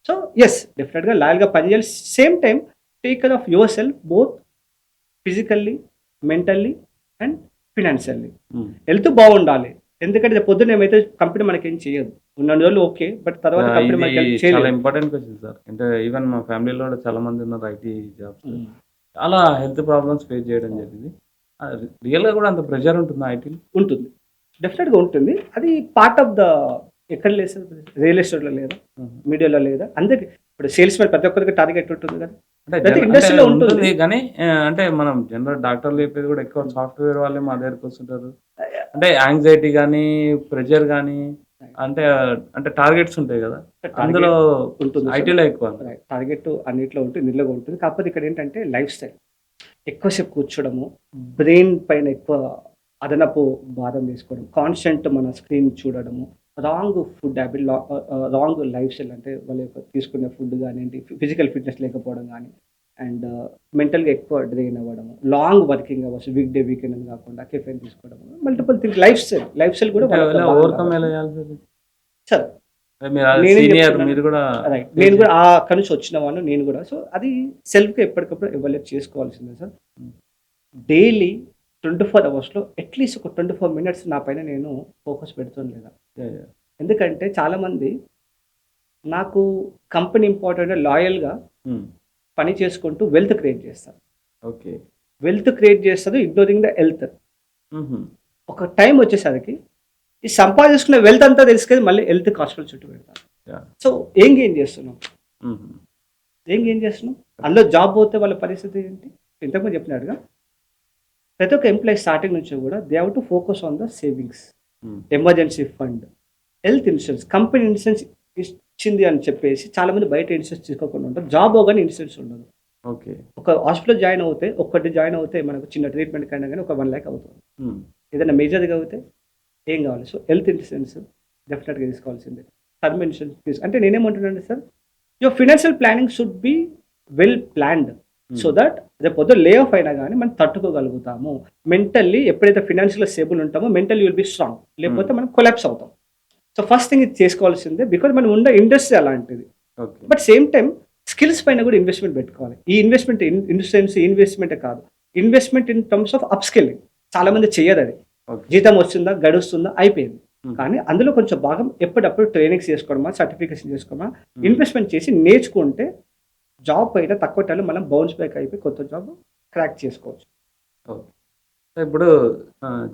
సో ఎస్ డెఫినెట్గా లాయల్గా పనిచేయాలి. Same time take care of your self both physically, mentally and financially. Health బాగుండాలి. ఎందుకంటే పొద్దున్న ఏమైతే కంపెనీ మనకేం చేయదు. ఉన్న రోజులు ఓకే, బట్ తర్వాత కంపెనీ మనకి చాలా ఇంపార్టెంట్ క్వశ్చన్ సార్. అంటే ఈవెన్ మా ఫ్యామిలీలో కూడా చాలా మంది ఉన్నారు ఐటీ జాబ్స్. చాలా హెల్త్ ప్రాబ్లమ్స్ ఫేస్ చేయడం జరిగింది. రియల్గా కూడా అంత ప్రెషర్ ఉంటుందా ఐటీలో? ఉంటుంది, డెఫినెట్గా ఉంటుంది. అది పార్ట్ ఆఫ్ ద ఎక్కడ లేదు సార్, రియల్ ఎస్టేట్లో లేదా, మీడియాలో లేదా, అందరికి ఇప్పుడు సేల్స్ మ్యాన్ ప్రతి ఒక్కరికి టార్గెట్ ఉంటుంది కదా, ప్రతి ఇండస్ట్రీలో ఉంటుంది. కానీ అంటే మనం జనరల్ డాక్టర్లు చెప్పేది కూడా ఎక్కువ సాఫ్ట్వేర్ వాళ్ళే మా దగ్గరకు వస్తుంటారు. అంటే యాంగ్జైటీ కానీ ప్రెషర్ కానీ అంటే టార్గెట్స్ ఉంటాయి కదా, అందులో ఉంటుంది. ఐటీలో ఎక్కువ టార్గెట్ అన్నిట్లో ఉంటుంది, నిల్లుగా ఉంటుంది. కాకపోతే ఇక్కడ ఏంటంటే లైఫ్ స్టైల్ ఎక్కువసేపు కూర్చోడము, బ్రెయిన్ పైన ఎక్కువ అదనపు భారం తీసుకోవడం, కాన్స్టెంట్ మన స్క్రీన్ చూడడము, wrong food habit, wrong life style అంటే వాళ్ళ యొక్క తీసుకునే ఫుడ్ కానివ్వండి, ఫిజికల్ ఫిట్నెస్ లేకపోవడం కానీ, అండ్ మెంటల్గా ఎక్కువ డ్రైన్ అవ్వడము, long working hours, week day weekend అని కాకుండా కెఫెన్ తీసుకోవడం, మల్టిపుల్ థింగ్స్. లైఫ్ స్టైల్ కూడా సార్ నేను కూడా అక్కడి నుంచి వచ్చిన వాడిని నేను కూడా. సో అది సెల్ఫ్గా ఎప్పటికప్పుడు ఎవాల్యుయేట్ చేసుకోవాల్సిందే సార్. డైలీ 24 hours అట్లీస్ట్ ఒక 24 minutes నా పైన నేను ఫోకస్ పెడుతుంది లేదా. ఎందుకంటే చాలామంది నాకు కంపెనీ ఇంపార్టెంట్ లాయల్గా పని చేసుకుంటూ వెల్త్ క్రియేట్ చేస్తారు. వెల్త్ క్రియేట్ చేస్తారు ఇగ్నోరింగ్ ద హెల్త్. ఒక టైం వచ్చేసరికి ఈ సంపాదించుకున్న వెల్త్ అంతా తెలుసుకొని మళ్ళీ హెల్త్ హాస్పిటల్ చుట్టూ పెడతారు. సో ఏం గెయిన్ చేస్తున్నాం, అందులో జాబ్ పోతే వాళ్ళ పరిస్థితి ఏంటి? ఇంతకుముందు చెప్పినట్టుగా ప్రతి ఒక్క ఎంప్లాయీ స్టార్టింగ్ నుంచి కూడా they have to focus on the savings, emergency fund, health insurance. Company insurance ఇచ్చింది అని చెప్పేసి చాలా మంది బయట ఇన్సూరెన్స్ తీసుకోకుండా ఉంటారు. జాబ్ అవగానే ఇన్సూరెన్స్ ఉండదు. ఒక హాస్పిటల్ జాయిన్ అవుతే మనకు చిన్న ట్రీట్మెంట్ కైనా కానీ ఒక 1 lakh అవుతుంది. ఏదైనా మేజర్గా అవుతే ఏం కావాలి? సో హెల్త్ ఇన్సూరెన్స్ డెఫినెట్గా తీసుకోవాల్సిందే. టర్మ్ ఇన్సూరెన్స్ అంటే నేనేమంటున్నాను sir, your financial planning should be well planned so that రేపు పొద్దున లే ఆఫ్ అయినా కానీ మనం తట్టుకోగలుగుతాము. మెంటల్లీ ఎప్పుడైతే ఫినాన్షియల్ స్టేబుల్ ఉంటామో మెంటల్లీ విల్ బి స్ట్రాంగ్, లేకపోతే మనం కొలాప్స్ అవుతాం. సో ఫస్ట్ థింగ్ ఇది చేసుకోవాల్సిందే, బికాజ్ మనం ఉండే ఇండస్ట్రీ అలాంటిది. బట్ సేమ్ టైం స్కిల్స్ పైన కూడా ఇన్వెస్ట్మెంట్ పెట్టుకోవాలి. ఈ ఇన్వెస్ట్మెంట్ ఇన్వెస్ట్మెంటే కాదు, investment in terms of up skilling. చాలా మంది చెయ్యదు. అది జీతం వస్తుందా, గడుస్తుందా, అయిపోయింది. కానీ అందులో కొంచెం భాగం ఎప్పుడప్పుడు ట్రైనింగ్స్ చేసుకోవడమా, సర్టిఫికేషన్ చేసుకోవడమా, ఇన్వెస్ట్మెంట్ చేసి నేర్చుకుంటే జాబ్ పైన తక్కువ టైంలో మనం బౌన్స్ బ్యాక్ అయిపోయి కొత్త జాబ్ క్రాక్ చేసుకోవచ్చు. ఇప్పుడు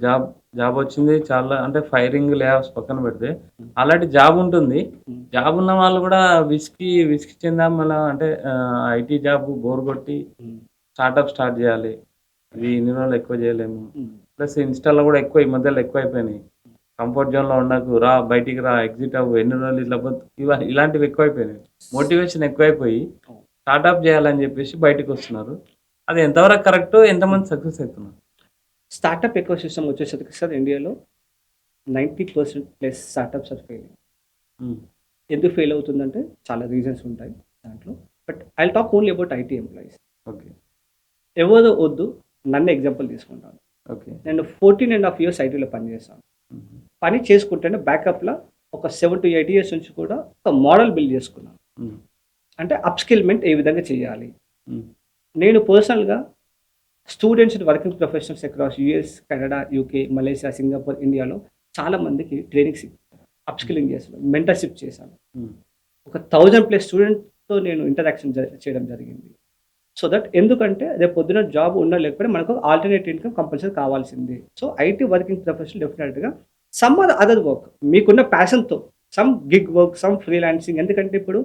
జాబ్ వచ్చింది, చాలా అంటే ఫైరింగ్ లే ఆఫ్స్ పక్కన పెడితే అలాంటి జాబ్ ఉంటుంది. జాబ్ ఉన్న వాళ్ళు కూడా విసికి చెందాం. మళ్ళీ అంటే ఐటీ జాబ్ బోర్ కొట్టి స్టార్ట్ చేయాలి, ఇది ఇన్ని రోజులు ఎక్కువ చేయలేము. ప్లస్ ఇన్స్టాలో కూడా ఎక్కువ ఈ మధ్యలో ఎక్కువ అయిపోయినాయి కంఫర్ట్ జోన్‌లో ఉండకు, రా బయటికి రా, ఎగ్జిట్ అవ్వు, ఎన్ని రోజులు ఇట్లా బతుకు ఇలాంటివి ఎక్కువైపోయినాయి. మోటివేషన్ ఎక్కువైపోయి స్టార్టప్ చేయాలని చెప్పేసి బయటికొస్తున్నారు. అది ఎంతవరకు కరెక్టు? ఎంతమంది సక్సెస్ అవుతున్నారు? స్టార్టప్ ఎకో సిస్టమ్ వచ్చేసరికి సార్ ఇండియాలో 90% ప్లస్ స్టార్టప్స్ ఆర్ ఫెయిలింగ్. హ్మ్. ఎందుకు ఫెయిల్ అవుతుందంటే చాలా రీజన్స్ ఉంటాయి దాంట్లో. But I will talk only about IT employees. Okay. ఎవరో వద్దు, నన్ను ఎగ్జాంపుల్ తీసుకుంటాను. ఓకే. నేను 14.5 ఇయర్స్ ఐటీలో పనిచేశాను. హుహు. పని చేసుకుంటేనే బ్యాకప్‌లో ఒక 7-8 ఇయర్స్ నుంచి కూడా ఒక మోడల్ బిల్డ్ చేసుకున్నాను. హ్మ్. అంటే అప్‌స్కిల్‌మెంట్ ఏ విధంగా చేయాలి. హ్మ్. నేను పర్సనల్‌గా students and working professionals across US, Canada, UK, Malaysia, Singapore, ఇండియాలో చాలా మందికి ట్రైనింగ్స్ అప్‌స్కిల్లింగ్ చేశాను. మెంటర్‌షిప్ చేశాను. హ్మ్. ఒక 1000+ స్టూడెంట్స్‌తో నేను ఇంటరాక్షన్ చేయడం జరిగింది. సో దట్ ఎందుకంటే రేపు పొద్దున జాబ్ ఉన్నా లేకపోయినా మనకు ఆల్టర్‌నేట్ ఇన్‌కమ్ కంపల్సరీ కావాల్సిందే. సో ఐటీ వర్కింగ్ ప్రొఫెషనల్ డెఫినెట్‌గా సమ్ అదర్ వర్క్ మీకున్న ప్యాషన్‌తో some gig work, some freelancing, ఎందుకంటే ఇప్పుడు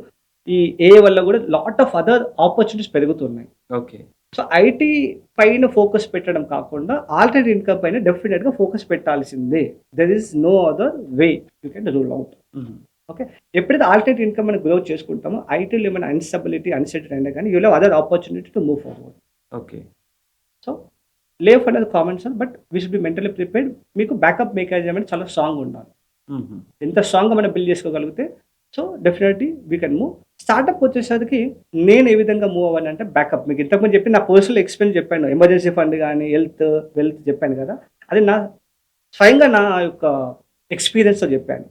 ఈ ఏఐ వల్ల కూడా లాట్ ఆఫ్ అదర్ ఆపర్చునిటీస్ పెరుగుతున్నాయి. ఓకే. సో ఐటీ పైన ఫోకస్ పెట్టడం కాకుండా ఆల్టర్‌నేట్ ఇన్‌కమ్ పైన డెఫినెట్‌గా ఫోకస్ పెట్టాల్సిందే. There is no other way you can rule out. హుహు. ఓకే. ఎప్పుడైతే ఆల్టర్‌నేట్ ఇన్‌కమ్ మనం గ్రో చేసుకుంటామో ఐటీలో ఏమైనా అన్‌స్టెబిలిటీ, అన్‌సెటిల్ అయినా కానీ you will have other opportunity to move forward. Okay. So layoff అనేది common sir. But we should be mentally prepared. మీకు బ్యాకప్ మెకానిజం అనేది చాలా స్ట్రాంగ్‌గా ఉండాలి. హుహు. ఎంత స్ట్రాంగ్‌గా మనం బిల్డ్ చేసుకోగలిగితే so definitely we can move. Startup వచ్చేసరికి నేను ఏ విధంగా మూవ్ అవ్వాలంటే బ్యాకప్ మీకు ఇంతకుముందు చెప్పి నా పర్సనల్ ఎక్స్‌పీరియన్స్ చెప్పాను. ఎమర్జెన్సీ ఫండ్ గాని, వెల్త్ చెప్పాను కదా! అది నా స్వయంగా నా యొక్క ఎక్స్‌పీరియన్స్‌తో చెప్పాను.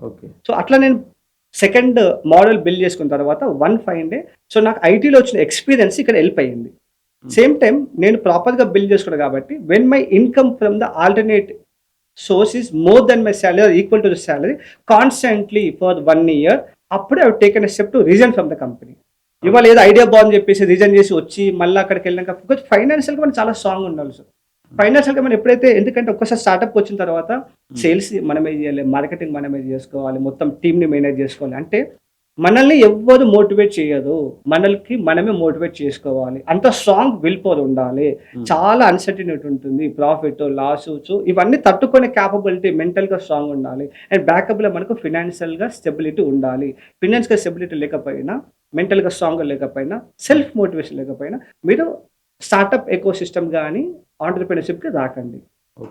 ఓకే. సో అట్లా నేను సెకండ్ మోడల్ బిల్డ్ చేసుకున్న తర్వాత వన్ ఫైన్ డే సో నాకు ఐటీలో వచ్చిన ఎక్స్‌పీరియన్స్ ఇక్కడ హెల్ప్ అయ్యింది. సేమ్ టైమ్ నేను ప్రాపర్‌గా బిల్డ్ చేసుకున్నాను కాబట్టి when my income from the alternate source is more then my salary or equal to the salary constantly for 1 year అప్పుడే I would taken a step to resign from the company. ఇవాళ ఏదో idea బాగుందని చెప్పేసి resign చేసి వచ్చి మళ్ళీ అక్కడికి వెళ్ళినాక బికాజ్ ఫైనాన్షియల్‌గా మనం చాలా స్ట్రాంగ్ ఉండాలి సార్. ఫైనాన్షియల్‌గా మనం ఎప్పుడైతే ఎందుకంటే ఒక్కసారి స్టార్టప్‌కి వచ్చిన తర్వాత సేల్స్ మనమే చేయాలి, మార్కెటింగ్ మనమే చేసుకోవాలి, మొత్తం టీమ్‌ని మేనేజ్ చేసుకోవాలి. అంటే మనల్ని ఎవ్వరు మోటివేట్ చేయదు. మనల్కి మనమే మోటివేట్ చేసుకోవాలి. అంత స్ట్రాంగ్ విల్ పవర్ ఉండాలి. చాలా అన్సర్టెనిటీ ఉంటుంది. ప్రాఫిట్, లాస్ ఇవన్నీ తట్టుకునే క్యాపబిలిటీ మెంటల్‌గా స్ట్రాంగ్ ఉండాలి. అండ్ బ్యాకప్‌లో మనకు ఫినాన్షియల్‌గా స్టెబిలిటీ ఉండాలి. ఫినాన్షియల్‌గా స్టెబిలిటీ లేకపోయినా, మెంటల్‌గా స్ట్రాంగ్‌గా లేకపోయినా, సెల్ఫ్ మోటివేషన్ లేకపోయినా మీరు స్టార్టప్ ఎకో సిస్టమ్ గాని, ఎంటర్‌ప్రెన్యూర్‌షిప్‌కి రాకండి.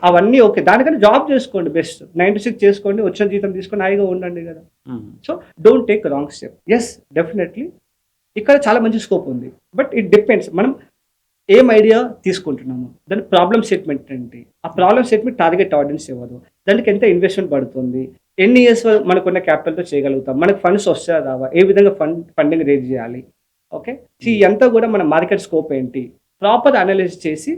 అవన్నీ ఓకే. దానికన్నా జాబ్ చేసుకోండి బెస్ట్. 9-6 చేసుకోండి. వచ్చిన జీతం తీసుకొని హాయిగా ఉండండి కదా! హ్మ్. So don't take wrong step. Yes definitely ఇక్కడ చాలా మంచి స్కోప్ ఉంది. బట్ ఇట్ డిపెండ్స్ మనం ఏం ఐడియా తీసుకుంటున్నాము. దాని ప్రాబ్లమ్ స్టేట్మెంట్ ఏంటి? ఆ ప్రాబ్లమ్ స్టేట్మెంట్ టార్గెట్ ఆడియన్స్ ఎవరు? దానికి ఎంత ఇన్వెస్ట్‌మెంట్ పడుతుంది? ఎన్ని ఇయర్స్ వరకు మనకున్న క్యాపిటల్‌తో చేయగలుగుతాం? మనకు ఫండ్స్ వస్తాయా రావా? ఏ విధంగా ఫండింగ్ రేజ్ చేయాలి? ఓకే. సో ఇదంతా కూడా మన మార్కెట్ స్కోప్ ఏంటి? ప్రాపర్ అనలైజ్ చేసి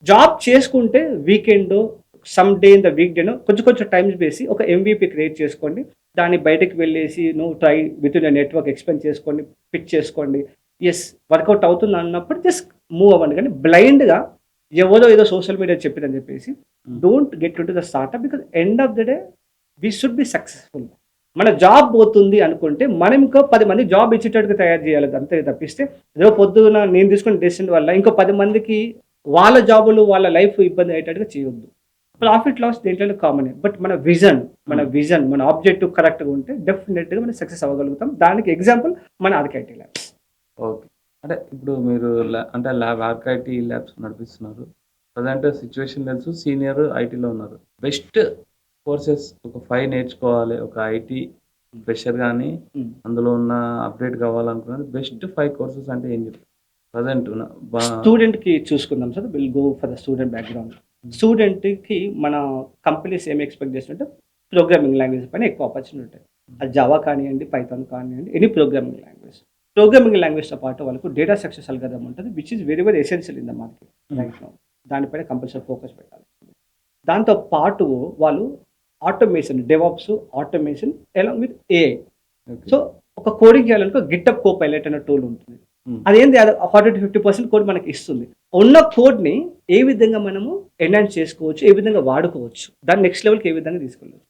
జాబ్ చేసుకుంటే వీకెండో, some day in the week డేనో కొంచెం టైమ్స్ వేసి ఒక ఎంవీపీ క్రియేట్ చేసుకోండి. దాన్ని బయటకి వెళ్ళేసి try within the network expand చేసుకోండి, పిచ్ చేసుకోండి. యెస్ వర్కౌట్ అవుతుంది అన్నప్పుడు జస్ట్ మూవ్ అవ్వండి. కానీ బ్లైండ్‌గా ఎవరో ఏదో సోషల్ మీడియా చెప్పిరని చెప్పేసి don't get into the startup because end of the day we should be successful. మన జాబ్ పోతుంది అనుకుంటే మనం ఇంకో 10 మందికి జాబ్ ఇచ్చేటట్టుగా తయారు చేయాలి. అంతే తప్పిస్తే రేపు పొద్దున నేను తీసుకున్న డెసిషన్ వల్ల ఇంకో 10 మందికి వాళ్ళ జాబులు, వాళ్ళ లైఫ్ ఇబ్బంది అయ్యేటట్టుగా చేయొద్దు. ప్రాఫిట్ లాస్ దేంట్లోనే కామనే. బట్ మన విజన్, మన ఆబ్జెక్టివ్ కరెక్ట్‌గా ఉంటే డెఫినిట్‌గా మనం సక్సెస్ అవ్వగలుగుతాం. దానికి ఎగ్జాంపుల్ మన ఆర్‌కే ల్యాబ్స్. ఓకే. అంటే ఇప్పుడు మీరు అంటే ఆర్క్-ఐటీ ల్యాబ్స్ నడిపిస్తున్నారు. ప్రెజెంట్ సిట్యుయేషన్ తెలుసు. సీనియర్ ఐటీలో ఉన్నారు. బెస్ట్ కోర్సెస్ ఒక 5 నేర్చుకోవాలి. ఒక ఐటీ ఫ్రెషర్ గాని, అందులో ఉన్న అప్‌డేట్ కావాలనుకున్నది బెస్ట్ 5 కోర్సెస్ అంటే ఏం చెప్తారు? ప్రెజెంట్ స్టూడెంట్‌కి చూసుకుందాం sir. Will go for the student background. స్టూడెంట్‌కి మన కంపెనీస్ ఏమి ఎక్స్‌పెక్ట్ చేస్తుంటే ప్రోగ్రామింగ్ లాంగ్వేజ్ పైన ఎక్కువ ఆపర్చునిటీ ఉంటాయి. అది జావా కానియండి, పైథాన్ కానియండి, ఎనీ ప్రోగ్రామింగ్ లాంగ్వేజ్. ప్రోగ్రామింగ్ లాంగ్వేజ్‌తో పాటు వాళ్ళకు డేటా స్ట్రక్చర్స్ అల్గారిథం ఉంటుంది. Which is very essential in the market right now. దానిపైన కంపల్సరీ ఫోకస్ పెట్టాలి. దాంతో పాటు వాళ్ళు automation, DevOps automation along with AI. So ఒక కోడింగ్ చేయాలనుకో గిటప్ కోపైలట్ అనే టూల్ ఉంటుంది. అదేంది అది 40-50% కోడ్ మనకి ఇస్తుంది. ఉన్న కోడ్‌ని ఏ విధంగా మనము ఎన్హాన్స్ చేసుకోవచ్చు, ఏ విధంగా వాడుకోవచ్చు, దాన్ని నెక్స్ట్ లెవెల్‌కి ఏ విధంగా తీసుకెళ్ళొచ్చు.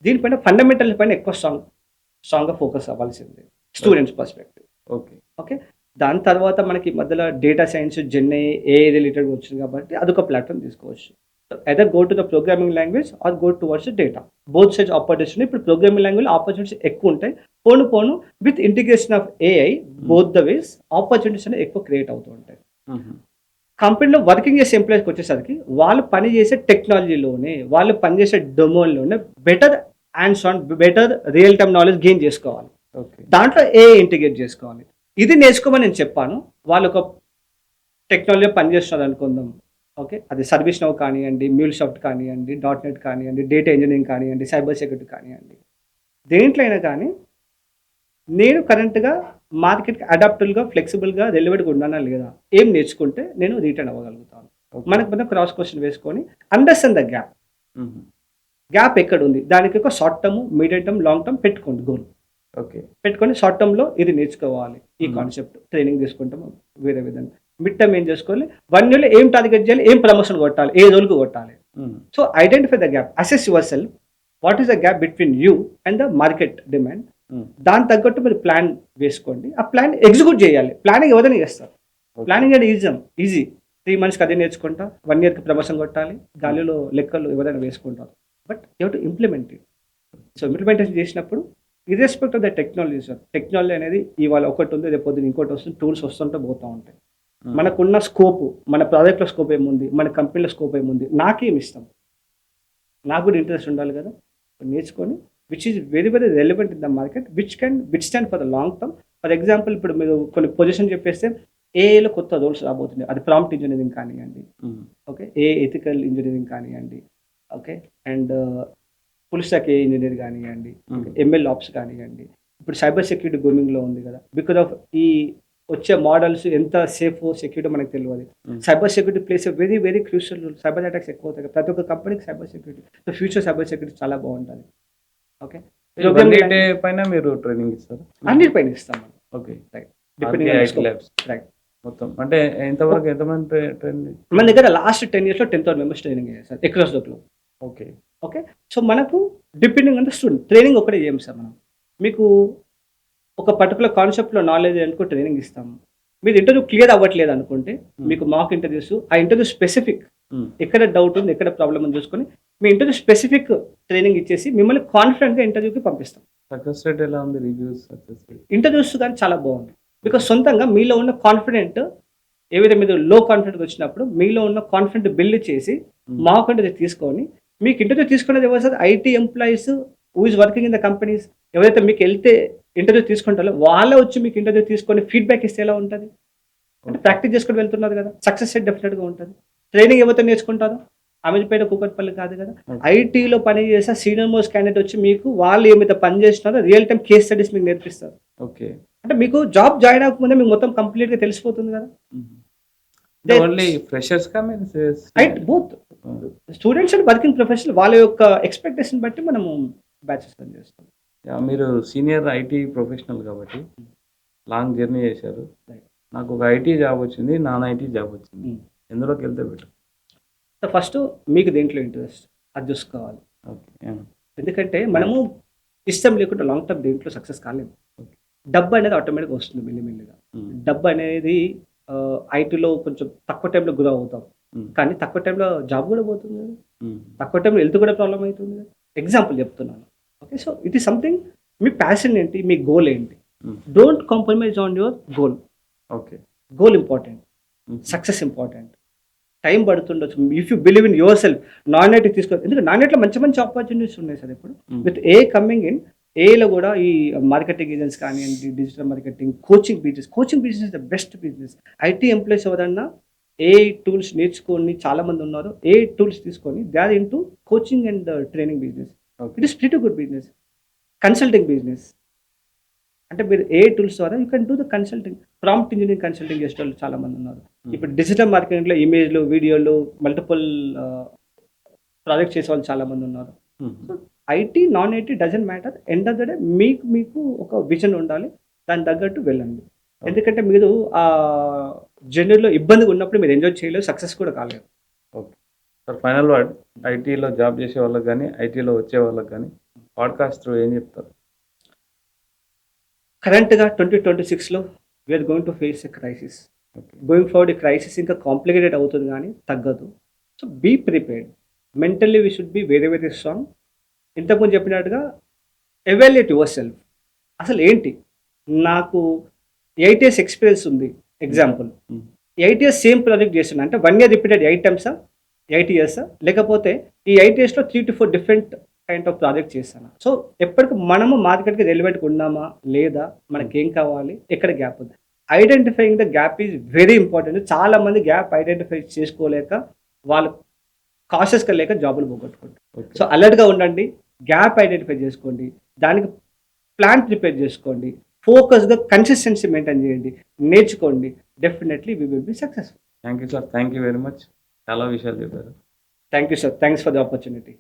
దీనిపైన ఫండమెంటల్ పైన ఎక్కువ స్ట్రాంగ్‌గా ఫోకస్ అవ్వాల్సిందే స్టూడెంట్స్ పర్స్పెక్టివ్. ఓకే. దాని తర్వాత మనకి మధ్యలో data science, gen AI, AI related వచ్చింది కాబట్టి అదొక ప్లాట్‌ఫామ్ తీసుకోవచ్చు. Either go to the programming language or go towards data. Both sides opportunity. ఇప్పుడు ప్రోగ్రామింగ్ లాంగ్వేజ్ ఆపర్చునిటీస్ ఎక్కువ ఉంటాయి. పోను పోను with integration of AI both the ways opportunities అనేవి ఎక్కువ క్రియేట్ అవుతూ ఉంటాయి. కంపెనీలో వర్కింగ్ చేసే ఎంప్లాయీస్కి వచ్చేసరికి వాళ్ళు పనిచేసే టెక్నాలజీలోనే, వాళ్ళు పనిచేసే డొమైన్లోనే better hands on, better real time knowledge gain చేసుకోవాలి. ఓకే. దాంట్లో ఏఐ ఇంటిగ్రేట్ చేసుకోవాలి. ఇది నేర్చుకోమని నేను చెప్పాను. వాళ్ళు ఒక టెక్నాలజీ పనిచేస్తున్నారు అనుకుందాం. ఓకే, అది సర్వీస్ నౌ కానివ్వండి, మ్యూల్సాఫ్ట్ కానివ్వండి, .NET కానివ్వండి, డేటా ఇంజనీరింగ్ కానివ్వండి, సైబర్ సెక్యూరిటీ కానివ్వండి, దేంట్లో అయినా కానీ నేను కరెంట్గా మార్కెట్కి అడాప్టబుల్గా, ఫ్లెక్సిబుల్గా, రెలెవెంట్గా ఉన్నానా లేదా, ఏం నేర్చుకుంటే నేను రిటర్న్ అవ్వగలుగుతాను. మనకు మనం క్రాస్ క్వశ్చన్ వేసుకొని అండర్స్టాండ్ ద గ్యాప్. గ్యాప్ ఎక్కడ ఉంది, దానికి ఒక short term, medium term, long term పెట్టుకోండి గోల్. ఓకే. పెట్టుకొని షార్ట్ టర్మ్లో ఇది నేర్చుకోవాలి, ఈ కాన్సెప్ట్ ట్రైనింగ్ తీసుకుంటాము వేరే విధంగా. మిడ్ టర్మ్ ఏం చేసుకోవాలి, 1 yearలో ఏం టార్గెట్ చేయాలి, ఏం ప్రమోషన్ కొట్టాలి, ఏ రోజులకు కొట్టాలి. So identify the gap, assess your self, what is the gap between you and the market demand. దాని తగ్గట్టు మీరు ప్లాన్ వేసుకోండి. ఆ ప్లాన్ ఎగ్జిక్యూట్ చేయాలి. ప్లానింగ్ ఎవరైనా చేస్తారు. ప్లానింగ్ అంటే ఈజీ. 3 monthsకి అదే నేర్చుకుంటా, 1 yearకి ప్రమోషన్ కొట్టాలి, గాలిలో లెక్కలు ఎవరైనా వేసుకుంటారు. But you to implement it. So implementation చేసినప్పుడు irrespect of the technology sir, technology అనేది ఇవాళ ఒకటి ఉంది, రేపు పొద్దున ఇంకోటి వస్తుంది, టూల్స్ వస్తుంటే పోతూ ఉంటాయి. మనకున్న స్కోప్, మన ప్రాజెక్ట్లో స్కోప్ ఏముంది, మన కంపెనీలో స్కోప్ ఏముంది, నాకేమి ఇష్టం, నాకు కూడా ఇంట్రెస్ట్ ఉండాలి కదా. నేర్చుకొని which is very very relevant in the market, which stand for the long term. For example ఇప్పుడు మీరు కొన్ని పొజిషన్ చెప్పేస్తే ఏఐలో కొత్త రోల్స్ రాబోతుంది. అది ప్రాంప్ట్ ఇంజనీరింగ్ కానివ్వండి, ఓకే, ఏ ఎథికల్ ఇంజనీరింగ్ కానివ్వండి, okay, and full stock A engineer కానివ్వండి, ఎంఎల్ ఆప్స్ కానివ్వండి. ఇప్పుడు సైబర్ సెక్యూరిటీ బూమింగ్లో ఉంది కదా, బికాస్ ఆఫ్ ఈ వచ్చే మోడల్స్ ఎంత సేఫ్ సెక్యూరిటీ మనకు తెలియదు. Cyber security plays very very crucial role. Cyber attacks ఎక్కువ అవుతాయి. ప్రతి ఒక్క కంపెనీకి cyber security, so future cyber security చాలా బాగుంటుంది. ఓకే, పైన మీరు ట్రైనింగ్ ఇస్తారు? అన్నిటిపైన ఇస్తాం మనం. Okay, right. రైట్. మొత్తం అంటే ఎంతవరకు ఎంతమంది ట్రైనింగ్ మన దగ్గర లాస్ట్ 10 yearsలో 10,000 members ట్రైనింగ్ అయ్యారు sir across the globe. Okay. Okay, so మనకు depending on the student training ఒకటే చేయం సార్. మనం మీకు ఒక పర్టికులర్ కాన్సెప్ట్లో నాలెడ్జ్ అనుకో ట్రైనింగ్ ఇస్తాము. మీరు ఇంటర్వ్యూ క్లియర్ అవ్వట్లేదు అనుకుంటే మీకు మాక్ ఇంటర్వ్యూస్, ఆ ఇంటర్వ్యూ స్పెసిఫిక్ ఎక్కడ డౌట్ ఉంది, ఎక్కడ ప్రాబ్లమ్ అని చూసుకొని మీ ఇంటర్వ్యూ స్పెసిఫిక్ ట్రైనింగ్ ఇచ్చేసి మిమ్మల్ని కాన్ఫిడెంట్గా ఇంటర్వ్యూకి పంపిస్తాం. సక్సెస్ రేట్ ఎలా ఉంది? రివ్యూస్, సక్సెస్ రేట్, ఇంటర్వ్యూస్ కానీ చాలా బాగుంది. బికాస్ సొంతంగా మీలో ఉన్న కాన్ఫిడెంట్, ఏవైతే మీరు లో కాన్ఫిడెంట్ వచ్చినప్పుడు మీలో ఉన్న కాన్ఫిడెంట్ బిల్డ్ చేసి మాక్ ఇంటర్వ్యూ తీసుకొని మీకు ఇంటర్వ్యూ తీసుకునేది ఎవరు sir? IT employees who is working in the companies. ఎవరైతే మీకు వెళ్తే ఇంటర్వ్యూ తీసుకుంటారో వాళ్ళే వచ్చి మీకు ఇంటర్వ్యూ తీసుకొని ఫీడ్బ్యాక్ ఇస్తే ఎలా ఉంటుంది? అంటే ప్రాక్టీస్ చేసుకొని వెళ్తున్నారు కదా, సక్సెస్ రేట్ డెఫినెట్గా ఉంటుంది. ట్రైనింగ్ ఎవరైతే నేర్చుకుంటారో అమీర్పేట, కూకట్పల్లి కాదు కదా, ఐటీలో పని చేసే సీనియర్ మోస్ట్ క్యాండిడేట్ వచ్చి మీకు వాళ్ళు ఏమైతే పని చేస్తున్నారో రియల్ టైమ్ కేస్ స్టడీస్ మీకు నేర్పిస్తారు. ఓకే, అంటే మీకు జాబ్ జాయిన్ అవ్వకముందే మీకు మొత్తం కంప్లీట్గా తెలిసిపోతుంది కదా. ఓన్లీ ఫ్రెషర్స్ కా right, both students and working professional వాళ్ళ యొక్క ఎక్స్పెక్టేషన్ బట్టి మనము బ్యాచెస్ రన్ చేస్తాం. మీరు సీనియర్ ఐటీ ప్రొఫెషనల్ కాబట్టి లాంగ్ జర్నీ చేశారు. నాకు ఒక ఐటీ జాబ్ వచ్చింది, నాన్ ఐటీ జాబ్ వచ్చింది, ఎందులోకి వెళ్తే బెటర్? ఫస్ట్ మీకు దేంట్లో ఇంట్రెస్ట్ అది చూసుకోవాలి. ఎందుకంటే మనము ఇష్టం లేకుండా లాంగ్ టర్మ్ దేంట్లో సక్సెస్ కాలేము. డబ్బు అనేది ఆటోమేటిక్గా వస్తుంది మెల్లిమెల్లిగా. డబ్బు అనేది ఐటీలో కొంచెం తక్కువ టైంలో గ్రో అవుతాం, కానీ తక్కువ టైంలో జాబ్ కూడా పోతుంది కదా, తక్కువ టైంలో హెల్త్ కూడా ప్రాబ్లం అవుతుంది కదా. ఎగ్జాంపుల్ చెప్తున్నాను. Okay, so it is something. మీ ప్యాషన్ ఏంటి, మీ గోల్ ఏంటి? Don't compromise on your goal. Okay, goal important, success important. Time పడుతుండొచ్చు. If you believe in yourself, non IT తీసుకో. ఎందుకంటే నాన్ ఐటీలో మంచి మంచి ఆపర్చునిటీస్ ఉన్నాయి సార్ ఇప్పుడు. విత్ ఏ కమింగ్ ఇన్, ఏలో కూడా ఈ మార్కెటింగ్ ఏజెంట్స్ కానివ్వండి, digital marketing, coaching business the best business. IT employees ఎవరన్నా ఏ టూల్స్ నేర్చుకొని చాలా మంది ఉన్నారు. ఏ టూల్స్ తీసుకొని they are into coaching and training business. It is pretty good business. Consulting business అంటే మీరు ఏ టూల్స్ ద్వారా you can do the consulting. Prompt engineering consulting చేసే వాళ్ళు చాలా మంది ఉన్నారు. ఇప్పుడు డిజిటల్ మార్కెటింగ్లో ఇమేజ్లు, వీడియోలు, మల్టిపుల్ ప్రాజెక్ట్ చేసే వాళ్ళు చాలా మంది ఉన్నారు. IT non IT doesn't matter. End of the day మీకు ఒక విజన్ ఉండాలి, దాని తగ్గట్టు వెళ్ళండి. ఎందుకంటే మీరు ఆ జర్నీలో ఇబ్బందిగా ఉన్నప్పుడు మీరు ఎంజాయ్ చేయలేదు, సక్సెస్ కూడా కాలేదు. ఓకే సార్, ఫైనల్ వర్డ్ ఐటీలో జాబ్ చేసే వాళ్ళకి కానీ ఐటీలో వచ్చే వాళ్ళకి కానీ పాడ్కాస్ట్ త్రూ ఏం చెప్తారు? కరెంట్గా 2026లో we are going to face a crisis. Going forward ఈ క్రైసిస్ ఇంకా కాంప్లికేటెడ్ అవుతుంది కానీ తగ్గదు. So be prepared. Mentally we should be very very strong. ఇంతకుముందు చెప్పినట్టుగా ఎవాల్యుయేట్ యువర్ సెల్ఫ్. అసలు ఏంటి, నాకు 8 years ఎక్స్పీరియన్స్ ఉంది ఎగ్జాంపుల్. 8 years సేమ్ ప్రాజెక్ట్ చేస్తున్నా అంటే 1 year రిపీటెడ్ 8 times 8 years, లేకపోతే ఈ 8 yearsలో 3 to 4 different kind of project చేస్తాను. సో ఎప్పటికి మనము మార్కెట్కి రెలివెంట్గా ఉన్నామా లేదా, మనకేం కావాలి, ఎక్కడ గ్యాప్ ఉంది. Identifying the gap is very important. చాలా మంది గ్యాప్ ఐడెంటిఫై చేసుకోలేక వాళ్ళు కాషియస్గా లేక జాబులు పోగొట్టుకుంటారు. సో అలర్ట్గా ఉండండి, గ్యాప్ ఐడెంటిఫై చేసుకోండి, దానికి ప్లాన్ ప్రిపేర్ చేసుకోండి, ఫోకస్గా కన్సిస్టెన్సీ మెయింటైన్ చేయండి, నేర్చుకోండి. Definitely we will be successful. Thank you sir, thank you very much. చాలా విషయాలు చెప్పారు. Thank you sir, thanks for the opportunity.